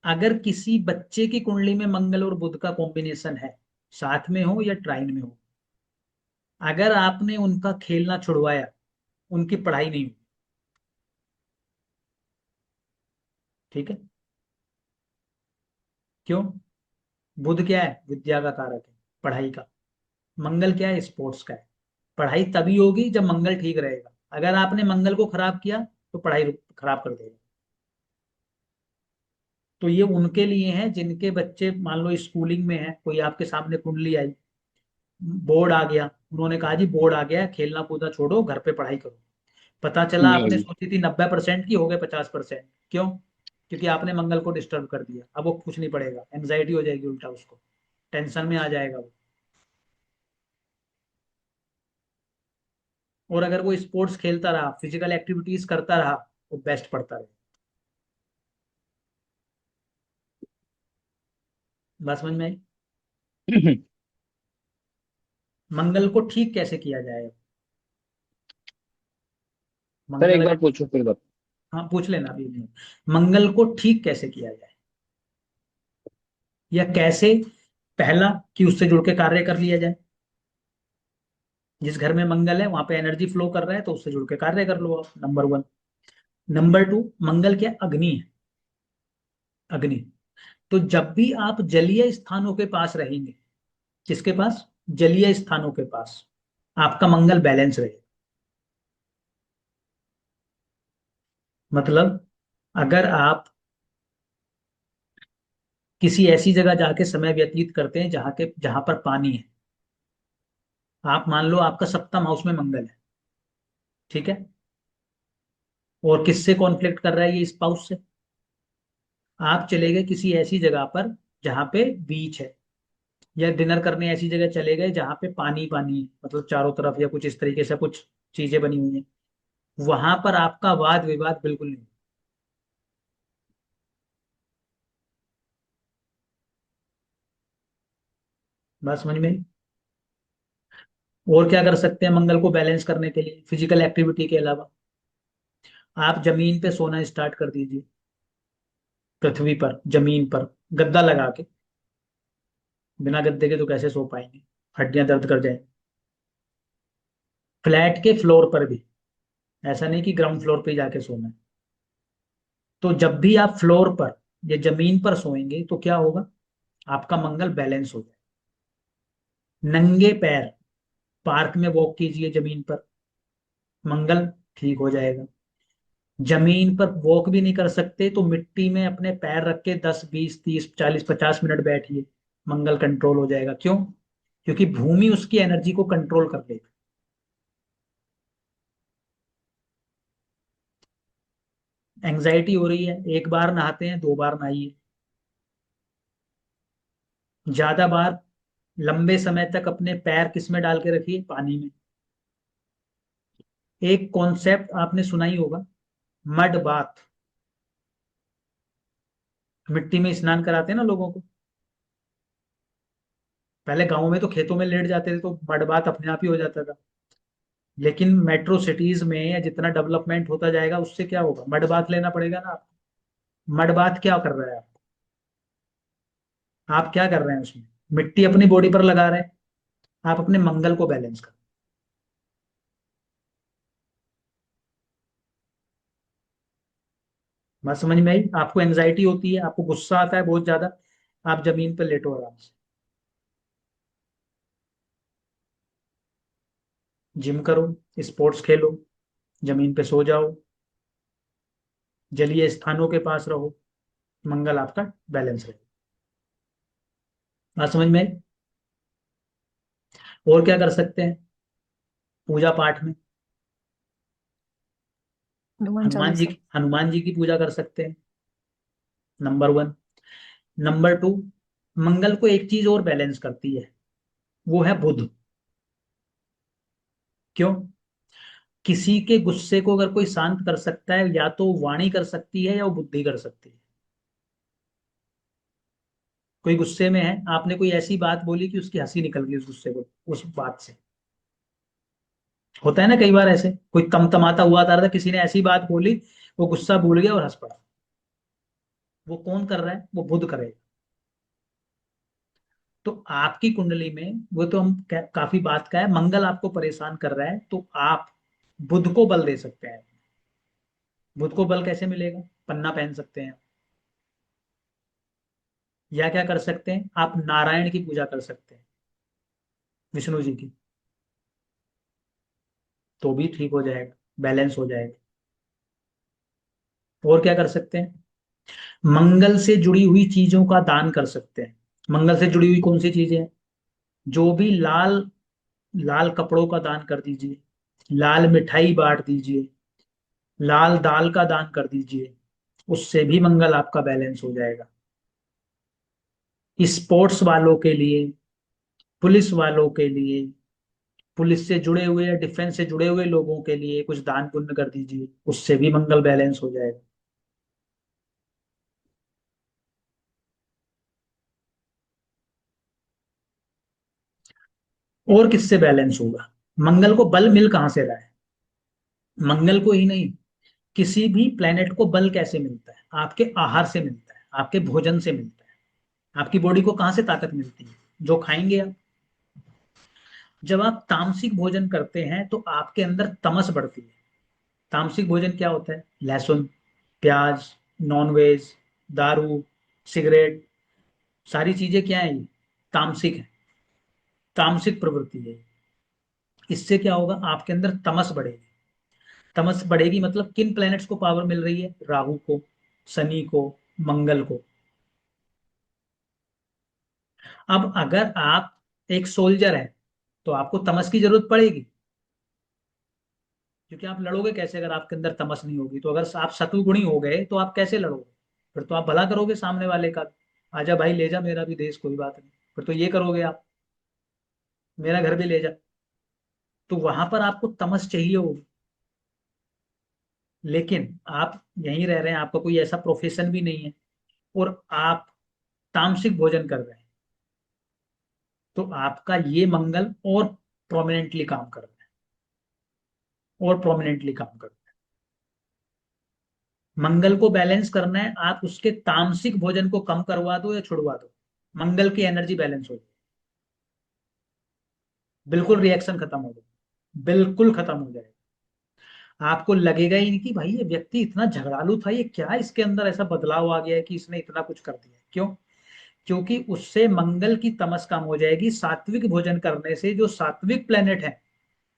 अगर किसी बच्चे की कुंडली में मंगल और बुध का कॉम्बिनेशन है, साथ में हो या ट्राइन में हो, अगर आपने उनका खेलना छुड़वाया, उनकी पढ़ाई नहीं हुई। ठीक है? क्यों? बुध क्या है? विद्या का कारक है, पढ़ाई का। मंगल क्या है? स्पोर्ट्स का है। पढ़ाई तभी होगी जब मंगल ठीक रहेगा। अगर आपने मंगल को खराब किया तो पढ़ाई खराब कर देगा। तो ये उनके लिए है जिनके बच्चे मान लो स्कूलिंग में है, कोई आपके सामने कुंडली आई, बोर्ड आ गया, उन्होंने कहा जी बोर्ड आ गया है, खेलना कूदना छोड़ो, घर पे पढ़ाई करो। पता चला आपने नहीं। सोची थी 90% की, हो गए 50%। क्यों? क्योंकि आपने मंगल को डिस्टर्ब कर दिया। अब वो कुछ नहीं पड़ेगा, एंजाइटी हो जाएगी उल्टा, उसको टेंशन में आ जाएगा वो। और अगर वो स्पोर्ट्स खेलता रहा, फिजिकल एक्टिविटीज करता रहा, वो बेस्ट पढ़ता रहे। बात समझ में आई? मंगल को ठीक कैसे किया जाए? सर मंगल एक अगर, बार पूछो फिर बता। हाँ पूछ लेना अभी नहीं। मंगल को ठीक कैसे किया जाए, या कैसे, पहला कि उससे जुड़ के कार्य कर लिया जाए। जिस घर में मंगल है वहां पे एनर्जी फ्लो कर रहा है, तो उससे जुड़ के कार्य कर लो आप, नंबर 1। नंबर 2, मंगल क्या? अग्नि है, अग्नि। तो जब भी आप जलीय स्थानों के पास रहेंगे, किसके पास? जलीय स्थानों के पास, आपका मंगल बैलेंस रहेगा। मतलब अगर आप किसी ऐसी जगह जाके समय व्यतीत करते हैं जहां पर पानी है, आप मान लो आपका सप्तम हाउस में मंगल है, ठीक है, और किससे कॉन्फ्लिक्ट कर रहा है ये? स्पाउस से। आप चले गए किसी ऐसी जगह पर जहां पे बीच है, या डिनर करने ऐसी जगह चले गए जहां पे पानी पानी है, मतलब चारों तरफ, या कुछ इस तरीके से कुछ चीजें बनी हुई हैं, वहां पर आपका वाद विवाद बिल्कुल नहीं। बात समझ में आई? और क्या कर सकते हैं मंगल को बैलेंस करने के लिए फिजिकल एक्टिविटी के अलावा? आप जमीन पे सोना स्टार्ट कर दीजिए, पृथ्वी पर, जमीन पर, गद्दा लगा के। बिना गद्दे के तो कैसे सो पाएंगे, हड्डियां दर्द कर जाए। फ्लैट के फ्लोर पर भी, ऐसा नहीं कि ग्राउंड फ्लोर पे ही जाके सोना है। तो जब भी आप फ्लोर पर या जमीन पर सोएंगे तो क्या होगा? आपका मंगल बैलेंस हो जाए। नंगे पैर पार्क में वॉक कीजिए जमीन पर, मंगल ठीक हो जाएगा। जमीन पर वॉक भी नहीं कर सकते तो मिट्टी में अपने पैर रख के 10 20 30 40 50 मिनट बैठिए, मंगल कंट्रोल हो जाएगा। क्यों? क्योंकि भूमि उसकी एनर्जी को कंट्रोल कर लेगी। एंजाइटी हो रही है, एक बार नहाते हैं, 2 बार नहाइए। ज्यादा बार लंबे समय तक अपने पैर किस में डाल के रखिए? पानी में। एक कॉन्सेप्ट आपने सुना ही होगा, मड बाथ। मिट्टी में स्नान कराते हैं ना लोगों को। पहले गांव में तो खेतों में लेट जाते थे तो मड बाथ अपने आप ही हो जाता था। लेकिन मेट्रो सिटीज में या जितना डेवलपमेंट होता जाएगा उससे क्या होगा, मड बाथ लेना पड़ेगा ना आपको। मड बाथ क्या कर रहा है आप क्या कर रहे हैं उसमें? मिट्टी अपनी बॉडी पर लगा रहे हैं, आप अपने मंगल को बैलेंस कर। बात समझ में आई? आपको एंजाइटी होती है, आपको गुस्सा आता है बहुत ज्यादा, आप जमीन पर लेटो आराम से, जिम करो, स्पोर्ट्स खेलो, जमीन पे सो जाओ, जलीय स्थानों के पास रहो, मंगल आपका बैलेंस रहे। बात समझ में आई? और क्या कर सकते हैं पूजा पाठ में? हनुमान चालीसा। हनुमान जी की पूजा कर सकते हैं, नंबर 1। नंबर 2, मंगल को एक चीज और बैलेंस करती है, वो है बुध। क्यों? किसी के गुस्से को अगर कोई शांत कर सकता है, या तो वाणी कर सकती है या वो बुद्धि कर सकती है। कोई गुस्से में है, आपने कोई ऐसी बात बोली कि उसकी हंसी निकल गई उस गुस्से को, उस बात से। होता है ना कई बार ऐसे, कोई तमतमाता हुआ था, किसी ने ऐसी बात बोली, वो गुस्सा भूल गया और हंस पड़ा। वो कौन कर रहा है? वो बुध करेगा। तो आपकी कुंडली में वो तो हम काफी बात का है, मंगल आपको परेशान कर रहा है, तो आप बुध को बल दे सकते हैं। बुध को बल कैसे मिलेगा? पन्ना पहन सकते हैं, या क्या कर सकते हैं, आप नारायण की पूजा कर सकते हैं, विष्णु जी की, तो भी ठीक हो जाएगा, बैलेंस हो जाएगा। और क्या कर सकते हैं? मंगल से जुड़ी हुई चीजों का दान कर सकते हैं। मंगल से जुड़ी हुई कौन सी चीजें हैं? जो भी लाल लाल कपड़ों का दान कर दीजिए, लाल मिठाई बांट दीजिए, लाल दाल का दान कर दीजिए, उससे भी मंगल आपका बैलेंस हो जाएगा। स्पोर्ट्स वालों के लिए, पुलिस वालों के लिए, पुलिस से जुड़े हुए या डिफेंस से जुड़े हुए लोगों के लिए कुछ दान पुण्य कर दीजिए, उससे भी मंगल बैलेंस हो जाएगा। और किससे बैलेंस होगा? मंगल को बल मिल कहां से रहा है? मंगल को ही नहीं, किसी भी प्लेनेट को बल कैसे मिलता है? आपके आहार से मिलता है, आपके भोजन से मिलता है। आपकी बॉडी को कहां से ताकत मिलती है? जो खाएंगे आप। जब आप तामसिक भोजन करते हैं तो आपके अंदर तमस बढ़ती है। तामसिक भोजन क्या होता है? लहसुन, प्याज, नॉनवेज, दारू, सिगरेट, सारी चीजें क्या है? ये तामसिक है, तामसिक प्रवृत्ति है। इससे क्या होगा? आपके अंदर तमस बढ़ेगी। तमस बढ़ेगी मतलब किन प्लैनेट्स को पावर मिल रही है? राहु को, शनि को, मंगल को। अब अगर आप एक सोल्जर है तो आपको तमस की जरूरत पड़ेगी, क्योंकि आप लड़ोगे कैसे अगर आपके अंदर तमस नहीं होगी? तो अगर आप सतुगुणी हो गए तो आप कैसे लड़ोगे? फिर तो आप भला करोगे सामने वाले का, आजा भाई ले जा मेरा भी देश, कोई बात नहीं, फिर तो ये करोगे आप, मेरा घर भी ले जा। तो वहां पर आपको तमस चाहिए होगी। लेकिन आप यहीं रह रहे हैं, आपका कोई ऐसा प्रोफेशन भी नहीं है, और आप तामसिक भोजन कर रहे हैं, तो आपका ये मंगल और प्रोमिनेंटली काम कर रहा है, और प्रोमिनेंटली काम कर रहा है। मंगल को बैलेंस करना है, आप उसके तामसिक भोजन को कम करवा दो या छुड़वा दो, मंगल की एनर्जी बैलेंस हो जाए, बिल्कुल रिएक्शन खत्म हो जाए, बिल्कुल खत्म हो जाएगा। आपको लगेगा ही नहीं कि भाई ये व्यक्ति इतना झगड़ालू था, ये क्या इसके अंदर ऐसा बदलाव आ गया है कि इसने इतना कुछ कर दिया। क्यों? क्योंकि उससे मंगल की तमस कम हो जाएगी। सात्विक भोजन करने से जो सात्विक प्लेनेट है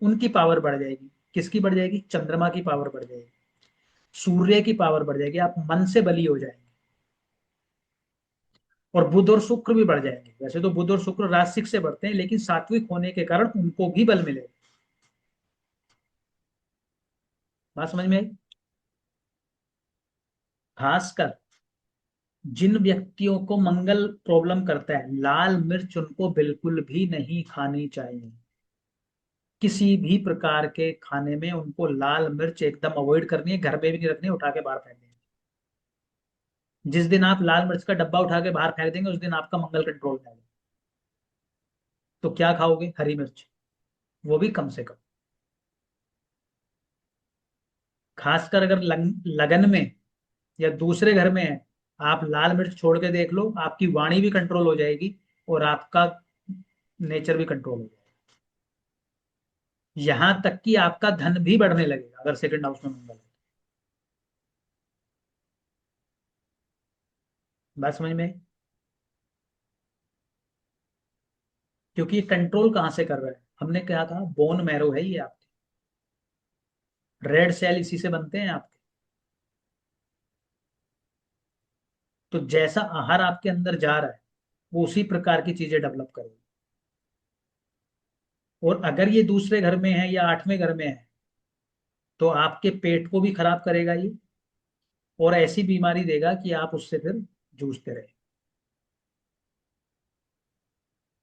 उनकी पावर बढ़ जाएगी। किसकी बढ़ जाएगी? चंद्रमा की पावर बढ़ जाएगी, सूर्य की पावर बढ़ जाएगी, आप मन से बली हो जाएंगे। और बुध और शुक्र भी बढ़ जाएंगे। वैसे तो बुध और शुक्र राजसिक से बढ़ते हैं, लेकिन सात्विक होने के कारण उनको भी बल मिलेगा। बात समझ में आई? खासकर जिन व्यक्तियों को मंगल प्रॉब्लम करता है, लाल मिर्च उनको बिल्कुल भी नहीं खानी चाहिए। किसी भी प्रकार के खाने में उनको लाल मिर्च एकदम अवॉइड करनी है, घर पे भी नहीं रखनी है, उठा के बाहर फेंक देनी है। जिस दिन आप लाल मिर्च का डब्बा उठा के बाहर फेंक देंगे, उस दिन आपका मंगल कंट्रोल में आएगा। तो क्या खाओगे? हरी मिर्च, वो भी कम से कम। खासकर अगर लगन में या दूसरे घर में है, आप लाल मिर्च छोड़ के देख लो, आपकी वाणी भी कंट्रोल हो जाएगी और आपका नेचर भी कंट्रोल हो जाएगा। यहां तक कि आपका धन भी बढ़ने लगेगा अगर सेकंड हाउस में मंगल है। बात समझ में आई? क्योंकि ये कंट्रोल कहां से कर रहा है? हमने क्या कहा, बोन मैरो है ये आपके, रेड सेल इसी से बनते हैं आपके। तो जैसा आहार आपके अंदर जा रहा है, वो उसी प्रकार की चीजें डेवलप करेगी। और अगर ये दूसरे घर में है या आठवें घर में है, तो आपके पेट को भी खराब करेगा ये, और ऐसी बीमारी देगा कि आप उससे फिर जूझते रहे।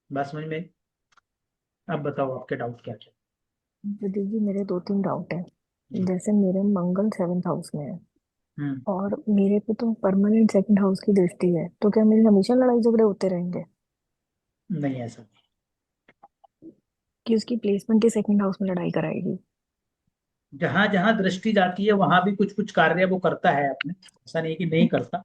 बात समझ में आई? अब बताओ आपके डाउट क्या क्या। प्रदीप जी, मेरे 2-3 डाउट है। जी। जैसे मेरे मंगल 7th हाउस में है हम्म। और मेरे पे तो परमानेंट सेकंड हाउस की दृष्टि है, तो क्या मेरी हमेशा लड़ाई झगड़े होते रहेंगे? नहीं, ऐसा नहीं। कि उसकी प्लेसमेंट ही सेकंड हाउस में लड़ाई कराएगी? जहां जहां दृष्टि जाती है वहां भी कुछ कुछ कार्य वो करता है अपने, ऐसा नहीं कि नहीं करता।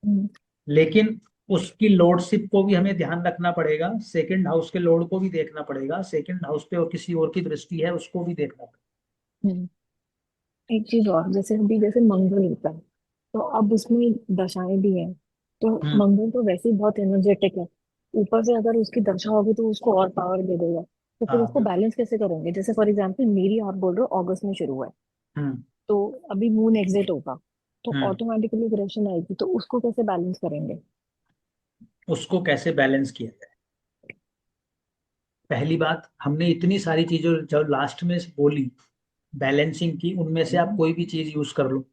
हम्म, लेकिन उसकी लॉर्डशिप को भी हमें ध्यान रखना पड़ेगा, सेकंड हाउस के लॉर्ड को भी देखना पड़ेगा, सेकंड हाउस पे और किसी और की दृष्टि है उसको भी देखना पड़ेगा। हम्म। एक चीज और, जैसे अभी जैसे मंगल होता है तो अब उसमें दशाएं भी हैं। तो हम्म। मंगल तो वैसे ही बहुत एनर्जेटिक है, ऊपर से अगर उसकी दशा होगी तो उसको और पावर दे देगा। तो फिर हाँ, उसको बिल्कुल। बैलेंस कैसे करेंगे? जैसे फॉर एग्जांपल मेरी, आप बोल रहे हो अगस्त में शुरू है, हम्म। तो अभी मून एग्जिट होगा, तो हम्म। ऑटोमेटिकली ग्रेशन आएगी, तो उसको कैसे बैलेंस करेंगे? उसको कैसे बैलेंस किया जाए? पहली बात, हमने इतनी सारी चीजों जो लास्ट में बोली बैलेंसिंग की, उनमें से आप कोई भी चीज यूज कर लो,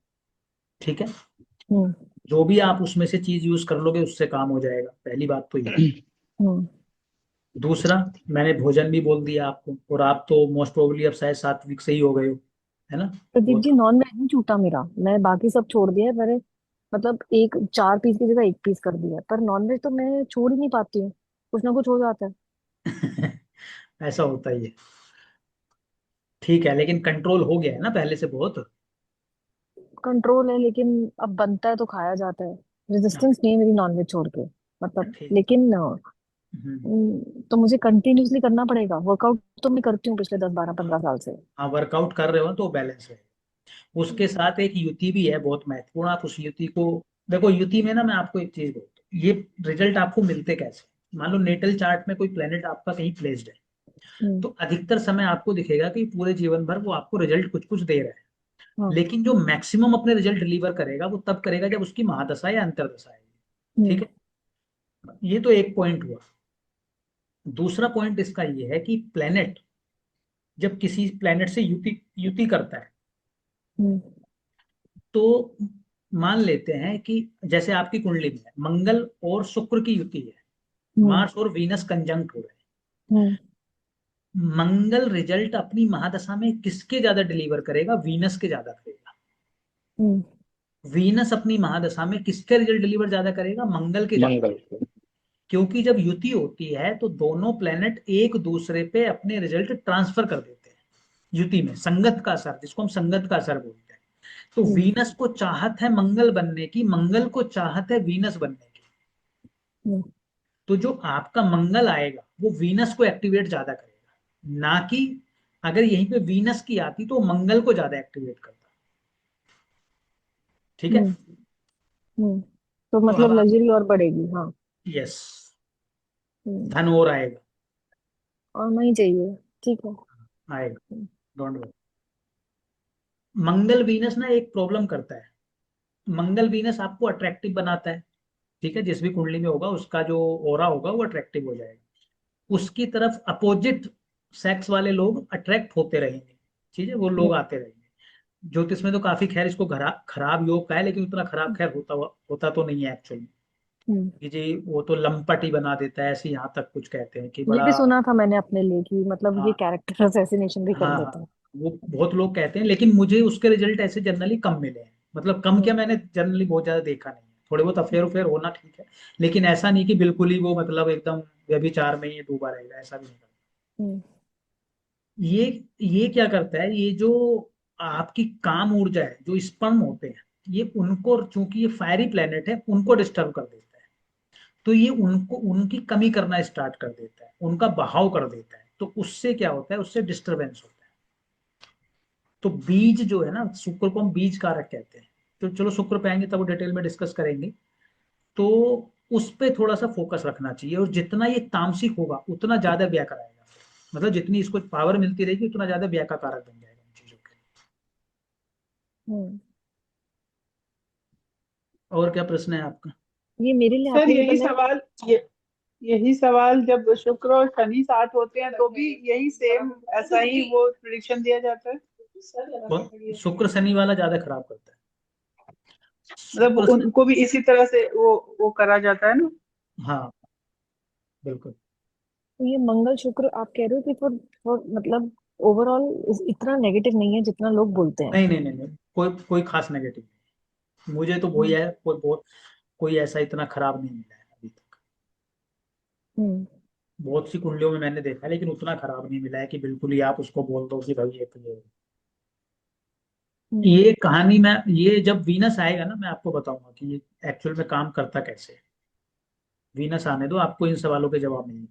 ठीक है? हम्म। जो भी आप उसमें से चीज यूज कर लोगे उससे काम हो जाएगा। पहली बात तो ये। हम्म। दूसरा, मैंने भोजन भी बोल दिया आपको, और आप तो मोस्ट प्रोबेबली अब शायद सात्विक से ही हो गए हो, है ना? प्रदीप बहुत जी, नॉन वेज नहीं छूटा मेरा, मैं बाकी सब छोड़ दिया है। मैंने मतलब एक 4 पीस की जगह 1 पीस कर दिया है, पर नॉन वेज तो मैं छोड़ ही नहीं पाती हूँ, कुछ ना कुछ हो जाता है। ऐसा होता ही है। ठीक है, लेकिन कंट्रोल हो गया है ना पहले से बहुत। कंट्रोल है, लेकिन अब बनता है तो खाया जाता है। रेजिस्टेंस नहीं है मेरी नॉन वेज छोड़ के, मतलब, ठीक। लेकिन हम्म। तो मुझे कंटिन्यूअसली करना पड़ेगा। वर्कआउट तो मैं करती हूँ पिछले 10-12-15 साल से। हाँ, वर्कआउट कर रहे हो तो बैलेंस है। उसके साथ एक युति भी है बहुत महत्वपूर्ण, आप उस युति को देखो। युति में ना, मैं आपको एक चीज बोलता हूँ, ये रिजल्ट आपको मिलते कैसे? मान लो नेटल चार्ट में कोई प्लेनेट आपका कहीं प्लेस्ड है, हम्म। तो अधिकतर समय आपको दिखेगा कि पूरे जीवन भर वो आपको रिजल्ट कुछ कुछ दे रहा है। हाँ। लेकिन जो मैक्सिमम अपने रिजल्ट डिलीवर करेगा वो तब करेगा जब उसकी महादशा या अंतरदशा आएगी। ठीक हम्म। है, ये तो एक पॉइंट हुआ। दूसरा पॉइंट इसका ये है कि प्लेनेट जब किसी प्लेनेट से युति युति करता है, हम्म। तो मान लेते हैं कि जैसे आपकी कुंडली में है, मंगल और शुक्र की युति है, हम्म। मार्स और वीनस कंजंक्ट हो रहे हम्म। हैं। मंगल रिजल्ट अपनी महादशा में किसके ज्यादा डिलीवर करेगा? वीनस के ज्यादा करेगा। हम्म। वीनस अपनी महादशा में किसके रिजल्ट डिलीवर ज्यादा करेगा? मंगल के ज्यादा। मंगल को। क्योंकि जब युति होती है तो दोनों प्लेनेट एक दूसरे पे अपने रिजल्ट ट्रांसफर कर देते हैं। युति में संगत का असर, जिसको हम संगत का असर बोलते हैं। तो हम्म। वीनस को चाहत है मंगल बनने की, मंगल को चाहत है वीनस बनने की। हम्म। तो जो आपका मंगल आएगा वो वीनस को एक्टिवेट ज्यादा करेगा, ना कि अगर यहीं पे वीनस की आती तो मंगल को ज्यादा एक्टिवेट करता। ठीक है? हम्म। हम्म। तो तो अब मतलब आप, लग्जरी और बढ़ेगी, हाँ। Yes, hmm. धन और आएगा। और नहीं चाहिए, ठीक है। आएगा, हम्म। Don't worry. मंगल वीनस ना एक प्रॉब्लम करता है। मंगल वीनस आपको अट्रैक्टिव बनाता है, ठीक है, जिस भी कुंडली में होगा उसका जो ओरा होगा वो अट्रैक्टिव हो जाएगा, उसकी तरफ अपोजिट सेक्स वाले लोग अट्रैक्ट होते रहेंगे, ठीक है, वो लोग आते रहेंगे। ज्योतिष में तो काफी, खैर इसको खराब योग का है, लेकिन उतना खराब खैर होता तो नहीं है एक्चुअली, हम्म। कि जी वो तो लंपट ही बना देता है, ऐसे यहाँ तक कुछ कहते हैं कि ये बड़ा। भी सुना था मैंने अपने लिए कि मतलब ये हाँ कैरेक्टर असैसिनेशन भी कर हाँ देता हाँ, है। वो बहुत लोग कहते हैं, लेकिन मुझे उसके रिजल्ट ऐसे जनरली कम मिले हैं, मतलब कम क्या, हम्म। मैंने जनरली बहुत ज्यादा देखा नहीं है, थोड़े बहुत अफेयर उफेयर होना ठीक है, लेकिन ऐसा नहीं कि बिल्कुल ही वो मतलब एकदम व्यभिचार में ही डूबा रहेगा, ऐसा भी नहीं करता। हम्म। ये ये क्या करता है, ये जो आपकी काम ऊर्जा है, जो स्पर्म होते हैं, ये उनको, चूंकि ये फायरी प्लेनेट है, उनको डिस्टर्ब कर देता है, तो ये उनको उनकी कमी करना स्टार्ट कर देता है, उनका बहाव कर देता है, तो उससे क्या होता है, उससे डिस्टरबेंस होता है। तो बीज जो है ना, शुक्र को हम बीज कारक कहते हैं, तो चलो शुक्र पे आएंगे तब वो डिटेल में डिस्कस करेंगे। तो उस पे थोड़ा सा फोकस रखना चाहिए, और जितना ये तामसिक होगा उतना ज्यादा व्यय कराएगा, मतलब जितनी इसको पावर मिलती रहेगी उतना ज्यादा व्यय का कारक बन जाएगा इन चीजों के लिए। हम्म। और क्या प्रश्न है आपका? ये मेरे लिए सर एप्लीकेबल है। यही सवाल जब शुक्र और शनि साथ होते हैं तो भी यही सेम ऐसा ही वो प्रिडिक्शन दिया जाता है। शुक्र शनि वाला ज्यादा खराब करता है। मतलब शुक्र से, उनको भी इसी तरह से वो करा जाता है ना। हाँ बिल्कुल। तो ये मंगल शुक्र आप कह रहे हो कि फॉर मतलब ओवरऑल इतना नेगेटिव नहीं है जितना लोग बोलते हैं। नहीं नहीं नहीं नहीं, कोई कोई खास नेगेटिव नहीं, मुझे तो वही हम्म। है, कोई ऐसा इतना खराब नहीं मिला है अभी तक। हम्म। बहुत सी कुंडलियों में मैंने देखा है, लेकिन उतना खराब नहीं मिला है कि बिल्कुल ही आप उसको बोल दो कि भाई ये तो हम्म। ये कहानी में, ये जब वीनस आएगा ना, मैं आपको बताऊंगा कि ये एक्चुअल में काम करता कैसे है। वीनस आने दो, आपको इन सवालों के जवाब मिलेंगे।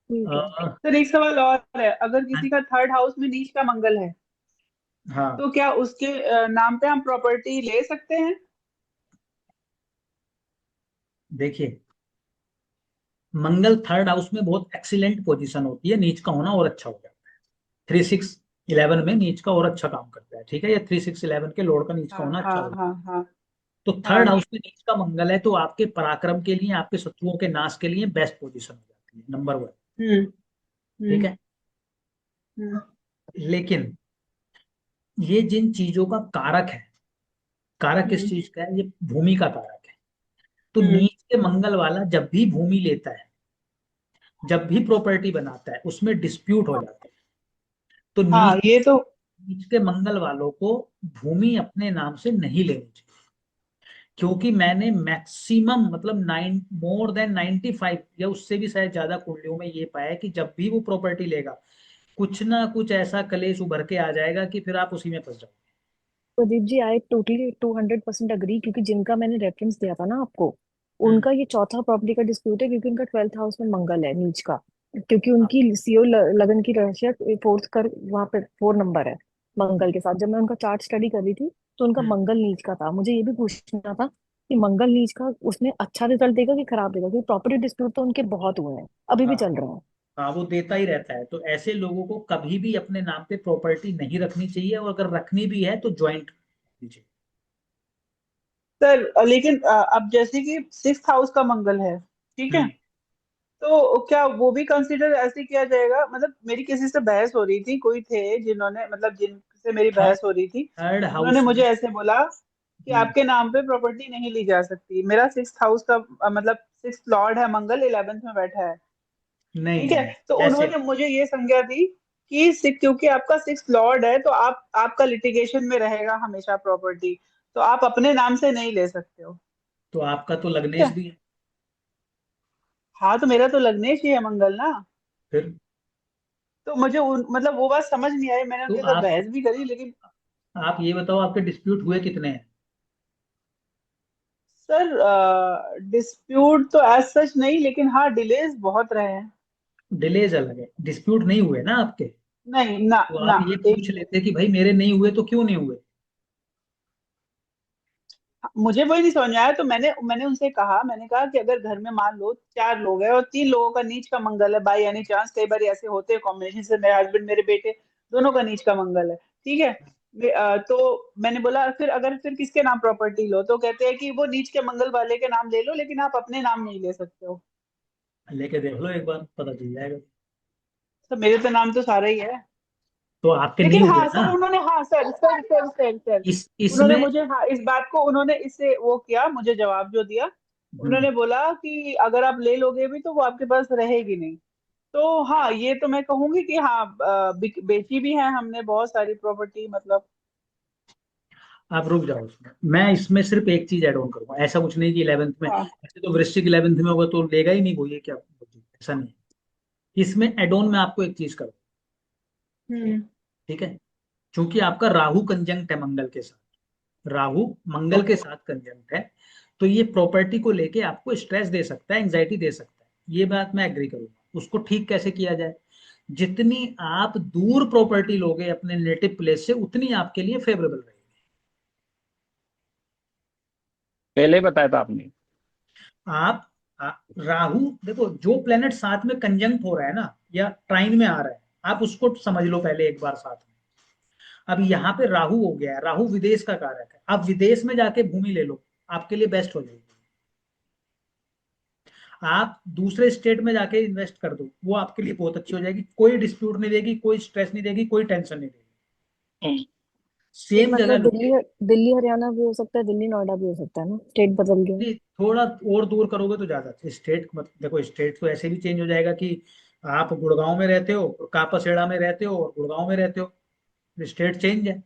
ठीक है। अ, सर एक सवाल और है, अगर किसी का थर्ड हाउस में नीच का मंगल है हाँ तो क्या उसके नाम पे हम प्रॉपर्टी ले सकते हैं? देखिए, मंगल थर्ड हाउस में बहुत एक्सीलेंट पोजीशन होती है, नीच का होना और अच्छा हो जाता है। 3-6-11 में नीच का और अच्छा काम करता है, ठीक है, या 3-6-11 के लॉर्ड का नीच का हाँ होना हाँ अच्छा होता हाँ हाँ है। तो थर्ड हाँ। हाउस में नीच का मंगल है, तो आपके पराक्रम के लिए, आपके शत्रुओं के नाश के लिए बेस्ट पोजीशन हो जाती है, नंबर 1। हम्म ठीक हम्म है, हम्म लेकिन ये जिन चीजों का कारक है, कारक किस हम्म चीज का है, ये भूमि का कारक है। तो हम्म। नीच के मंगल वाला जब भी भूमि लेता है, जब भी प्रॉपर्टी बनाता है, उसमें डिस्प्यूट हो जाता है। तो हाँ ये तो। नीच के मंगल वालों को भूमि अपने नाम से नहीं लेनी चाहिए, क्योंकि मैंने मैक्सिमम मतलब 9 मोर देन 95 या उससे भी शायद ज्यादा कुंडलियों में ये पाया है कि जब भी वो प्रॉपर्टी लेगा, कुछ ना कुछ ऐसा कलेश उभर के आ जाएगा कि फिर आप उसी में फंस जाओगे। Pradeep ji I totally 200% agree, क्योंकि जिनका मैंने रेफरेंस दिया था ना आपको, हम्म, उनका ये चौथा प्रॉपर्टी का डिस्प्यूट है, क्योंकि उनका 12th हाउस में मंगल है नीच का। क्योंकि हाँ उनकी सीओ लगन की राशि फोर्थ कर वहां पे 4 नंबर है मंगल के साथ। जब मैं उनका चार्ट स्टडी कर रही थी तो उनका हम्म, मंगल नीच का था। मुझे ये भी पूछना था कि मंगल नीच का उसमें अच्छा रिजल्ट देगा कि खराब देगा, क्योंकि प्रॉपर्टी डिस्प्यूट तो उनके बहुत हुए हैं, अभी भी हाँ चल रहे हैं। हाँ, वो देता ही रहता है, तो ऐसे लोगों को कभी भी अपने नाम पे प्रॉपर्टी नहीं रखनी चाहिए, और अगर रखनी भी है तो ज्वाइंट रखनी चाहिए। सर लेकिन अब जैसे कि सिक्स हाउस का मंगल है, ठीक है, हम्म तो क्या वो भी कंसिडर ऐसे किया जाएगा? मतलब मेरी किसी से बहस हो रही थी, कोई थे जिन्होंने, मतलब जिनसे मेरी थर्ड बहस हो रही थी, थर्ड उन्होंने हाउस मुझे में। ऐसे बोला कि हम्म, आपके नाम पे प्रॉपर्टी नहीं ली जा सकती। मेरा सिक्स हाउस का मतलब सिक्स लॉर्ड है मंगल, 11th में बैठा है, नहीं ठीक नहीं है। तो नहीं, ऐसे उन्होंने मुझे ये संज्ञा दी कि क्योंकि आपका सिक्स लॉर्ड है तो आपका लिटिगेशन में रहेगा हमेशा प्रॉपर्टी, तो आप अपने नाम से नहीं ले सकते हो। तो आपका तो ठीक लग्नेश है। भी है हाँ तो मेरा तो लग्नेश ही है मंगल ना। फिर। तो मुझे मतलब वो बात समझ नहीं आई, मैंने तो उनके साथ आप बहस भी करी, लेकिन आप ये बताओ, आपके डिस्प्यूट हुए कितने हैं? सर डिस्प्यूट तो एज सच नहीं, लेकिन हाँ डिलेज बहुत रहे हैं। डिलेज अलग है, डिस्प्यूट नहीं हुए ना आपके। नहीं ना तो ना। आप ये एक पूछ लेते कि भाई मेरे नहीं हुए तो क्यों नहीं हुए। मुझे वही नहीं समझ में आया, तो मैंने उनसे कहा, मैंने कहा कि अगर घर में मान लो चार लोग हैं और तीन लोगों का नीच का मंगल है, बाई एनी चांस, कई बार ऐसे होते हैं कॉम्बिनेशन से, मेरे हस्बैंड मेरे बेटे दोनों का नीच का मंगल है, ठीक है, तो मैंने बोला फिर किसके नाम प्रॉपर्टी लो, तो कहते हैं कि वो नीच के मंगल वाले के नाम ले लो, लेकिन आप अपने नाम नहीं ले सकते हो। लेके देख लो एक बार, पता चल जाएगा। तो मेरे तो नाम तो सारा ही है। तो आपके नहीं लेकिन हुए हाँ ना सर, उन्होंने, हाँ सर, इस उन्होंने इसमें। मुझे, हाँ इस बात को उन्होंने इससे वो किया, मुझे जवाब जो दिया, हम्म, उन्होंने बोला कि अगर आप ले लोगे भी तो वो आपके पास रहेगी नहीं। तो हाँ, ये तो मैं कहूंगी कि हाँ, बेची भी है हमने बहुत सारी प्रॉपर्टी, मतलब। आप रुक जाओ उसमें, मैं इसमें सिर्फ एक चीज ऐड ऑन करूंगा। ऐसा कुछ नहीं कि 11th में, हाँ। ऐसे तो वृश्चिक 11th में होगा तो लेगा ही नहीं वो, ये क्या ऐसा नहीं है। इसमें एड ऑन में आपको एक चीज करूँ, हम्म। ठीक है। क्योंकि आपका राहु कंजंक्ट है मंगल के साथ, राहु मंगल के साथ कंजंक्ट है, तो ये प्रॉपर्टी को लेके आपको स्ट्रेस दे सकता है, एंजाइटी दे सकता है। ये बात मैं एग्री करूंगा। उसको ठीक कैसे किया जाए? जितनी आप दूर प्रॉपर्टी लोगे अपने नेटिव प्लेस से, उतनी आपके लिए फेवरेबल रहेगी। पहले ही बताया था आपने। आप राहु देखो, जो प्लेनेट साथ में कंजंक्ट हो रहा है ना, या ट्राइन में आ रहा है, आप उसको समझ लो पहले एक बार साथ में। अब यहाँ पे राहु हो गया है, राहु विदेश का कारक है। आप विदेश में जाके भूमि ले लो, आपके लिए बेस्ट हो जाएगी। आप दूसरे स्टेट में जाके इन्वेस्ट कर दो, वो आपके लिए बहुत अच्छी हो जाएगी। कोई डिस्प्यूट नहीं देगी, कोई स्ट्रेस नहीं देगी, कोई टेंशन नहीं देगी। हम्म। ये सेम जगह मतलब लो। दिल्ली हरियाणा भी हो सकता है, दिल्ली नोएडा भी हो सकता है ना, स्टेट बदल गया। नहीं, थोड़ा और दूर करोगे तो ज्यादा स्टेट, मत देखो, स्टेट तो ऐसे भी चेंज हो जाएगा कि आप गुड़गांव में रहते हो और कापासेड़ा में रहते हो और गुड़गांव में रहते हो, स्टेट चेंज है,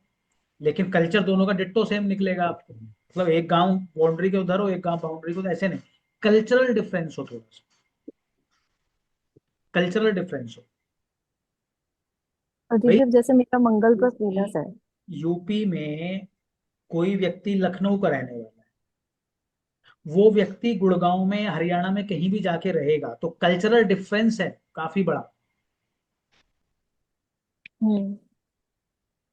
लेकिन कल्चर दोनों का डिट्टो सेम निकलेगा आपको। मतलब एक गांव बाउंड्री के उधर हो, एक गांव बाउंड्री के उधर, ऐसे नहीं। कल्चरल डिफरेंस हो, थोड़ा सा कल्चरल डिफरेंस हो। और भाई दीजिए जैसे मेरा मंगल पर यूपी वीनस है। यूपी में कोई व्यक्ति लखनऊ का रहने वाला है, वो व्यक्ति गुड़गांव में, हरियाणा में कहीं भी जाके रहेगा, तो कल्चरल डिफरेंस है काफी बड़ा। हम्म।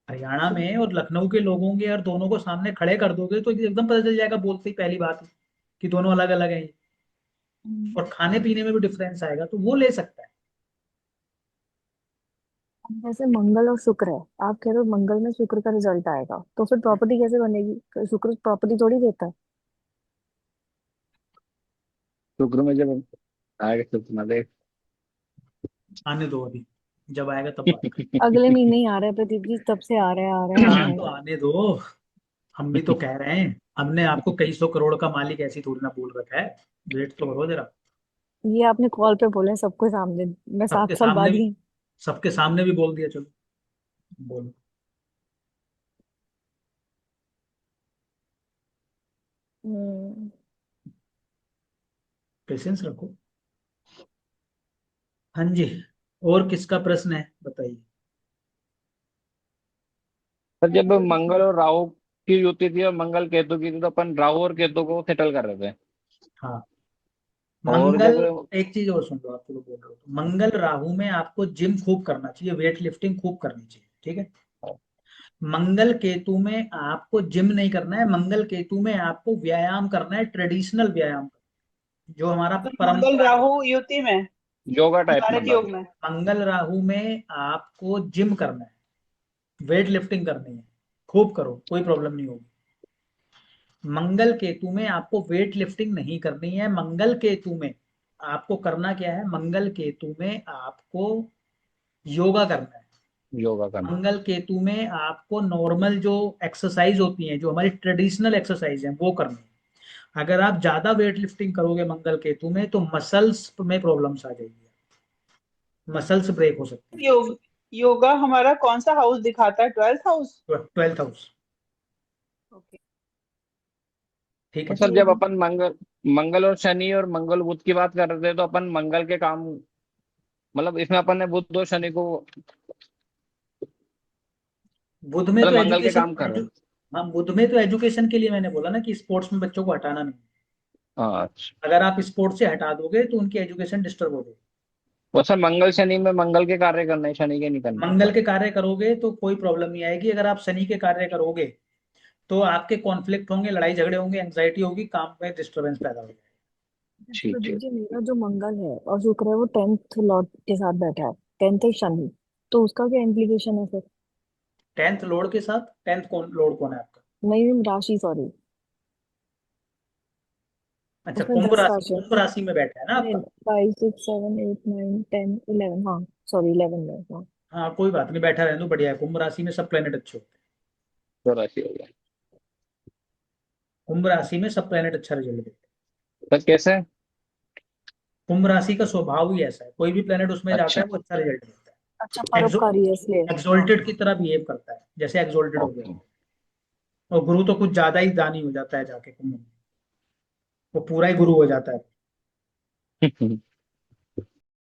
हरियाणा में और लखनऊ के लोगों के, और दोनों को सामने खड़े कर दोगे तो एकदम पता चल जाएगा बोलते ही, पहली बात कि दोनों अलग अलग हैं। हम्म। और खाने पीने में भी डिफरेंस आएगा, तो वो ले सकता है। जैसे मंगल और शुक्र है, आप कह रहे हो मंगल में शुक्र का रिजल्ट आएगा, तो फिर प्रॉपर्टी कैसे बनेगी? शुक्र प्रॉपर्टी थोड़ी देता है। शुक्र में जब आएगा शुक्र में देख। आने दो अभी, जब आएगा तब बात अगले महीने ही आ रहा है प्रदीप जी, तब से आ रहा है, आ रहा है, करें। आ हाँ रहा तो है। आने दो, हम भी तो कह रहे हैं। हमने आपको कई सौ करोड़ का मालिक ऐसी थोड़ी ना बोल रखा है। वेट तो करो जरा। ये आपने कॉल पे बोले सबके सामने, मैं सबके 7 साल सामने बाद भी, ही। सबके सामने भी बोल दिया, चलो बोलो। हम्म। पेशेंस रखो। हाँ जी, और किसका प्रश्न है बताइए। पर जब मंगल और राहु की युति थी और मंगल केतु की थी, तो अपन राहु और केतु को सेटल कर रहे थे। हाँ, और मंगल, जब एक चीज और सुन लो, आप चलो बोल रहे हो तो, मंगल राहु में आपको जिम खूब करना चाहिए, वेट लिफ्टिंग खूब करनी चाहिए, ठीक है। मंगल केतु में आपको जिम नहीं करना है, मंगल केतु में आपको व्यायाम करना है, ट्रेडिशनल व्यायाम, जो हमारा तो मंगल परंपरा है। राहु युति में, योगा टाइप कारक मतलब। योग में। मंगल राहु में आपको जिम करना है, वेट लिफ्टिंग करनी है, खूब करो, कोई प्रॉब्लम नहीं होगी। मंगल केतु में आपको वेट लिफ्टिंग नहीं करनी है। मंगल केतु में आपको करना क्या है? मंगल केतु में आपको योगा करना है। योगा करना। मंगल केतु में आपको नॉर्मल जो एक्सरसाइज होती हैं, जो हमारी ट्रेडिशनल एक्सरसाइज है, वो करनी है। अगर आप ज्यादा वेट लिफ्टिंग करोगे मंगल केतु में, तो मसल्स में प्रॉब्लम्स आ जाएगी, मसल्स ब्रेक हो सकती योग योगा हमारा कौन सा हाउस दिखाता है? 12th house. है। 12th house, okay. ठीक तो है। सर जब अपन मंगल मंगल और शनि और मंगल बुध की बात कर रहे थे, तो अपन मंगल के काम, मतलब इसमें अपन ने बुध और शनि को, बुध में तो मतलब मंगल के एजुकेशन, काम कर रहे हैं। हाँ बुध में तो एजुकेशन के लिए मैंने बोला ना कि स्पोर्ट्स में बच्चों को हटाना नहीं। हाँ अच्छा। अगर आप स्पोर्ट्स से हटा दोगे तो उनकी एजुकेशन डिस्टर्ब हो जाएगी। वो सर मंगल शनि में मंगल के कार्य करना है, शनि के नहीं करना। मंगल के कार्य करोगे तो कोई प्रॉब्लम नहीं आएगी। अगर आप शनि के कार्य करोगे तो आपके कॉन्फ्लिक्ट होंगे, लड़ाई झगड़े होंगे, एंग्जाइटी होगी, काम में डिस्टरबेंस पैदा हो जाएगा। जैसे ठीक प्रदीप है। जी मेरा जो मंगल है और शुक्र है वो 10th लॉर्ड के साथ बैठा है, 10th है शनि, तो उसका क्या इम्प्लीकेशन है फिर? 10th लॉर्ड के साथ, 10th कौन लॉर्ड कौन है आपका? नहीं राशि, सॉरी, अच्छा, उसमें 10 राशि है। कुंभ राशि में बैठा है ना नहीं, आपका। 5 6 7 8 9 10 11, हाँ सॉरी 11 में, हाँ। हाँ कोई बात नहीं, बैठा रहने दो, बढ़िया है। कुंभ राशि में सब प्लेनेट अच्छे होते हैं। तो राशि हो गया। कुंभ राशि में सब प्लेनेट अच्छा रिजल्ट देते हैं। तो कैसे? कुंभ राशि का स्वभाव ही ऐसा है, कोई भी प्लेनेट उसमें जाता अच्छा। है वो अच्छा रिजल्ट देता अच्छा, है। परोपकारी है इसलिए, हाँ। एक्सोल्टेड की तरह बिहेव करता है, जैसे एक्सोल्टेड हो ओके। गया। और गुरु तो कुछ ज्यादा ही दानी हो जाता है जाके कुंभ में, वो पूरा ही गुरु हो जाता है।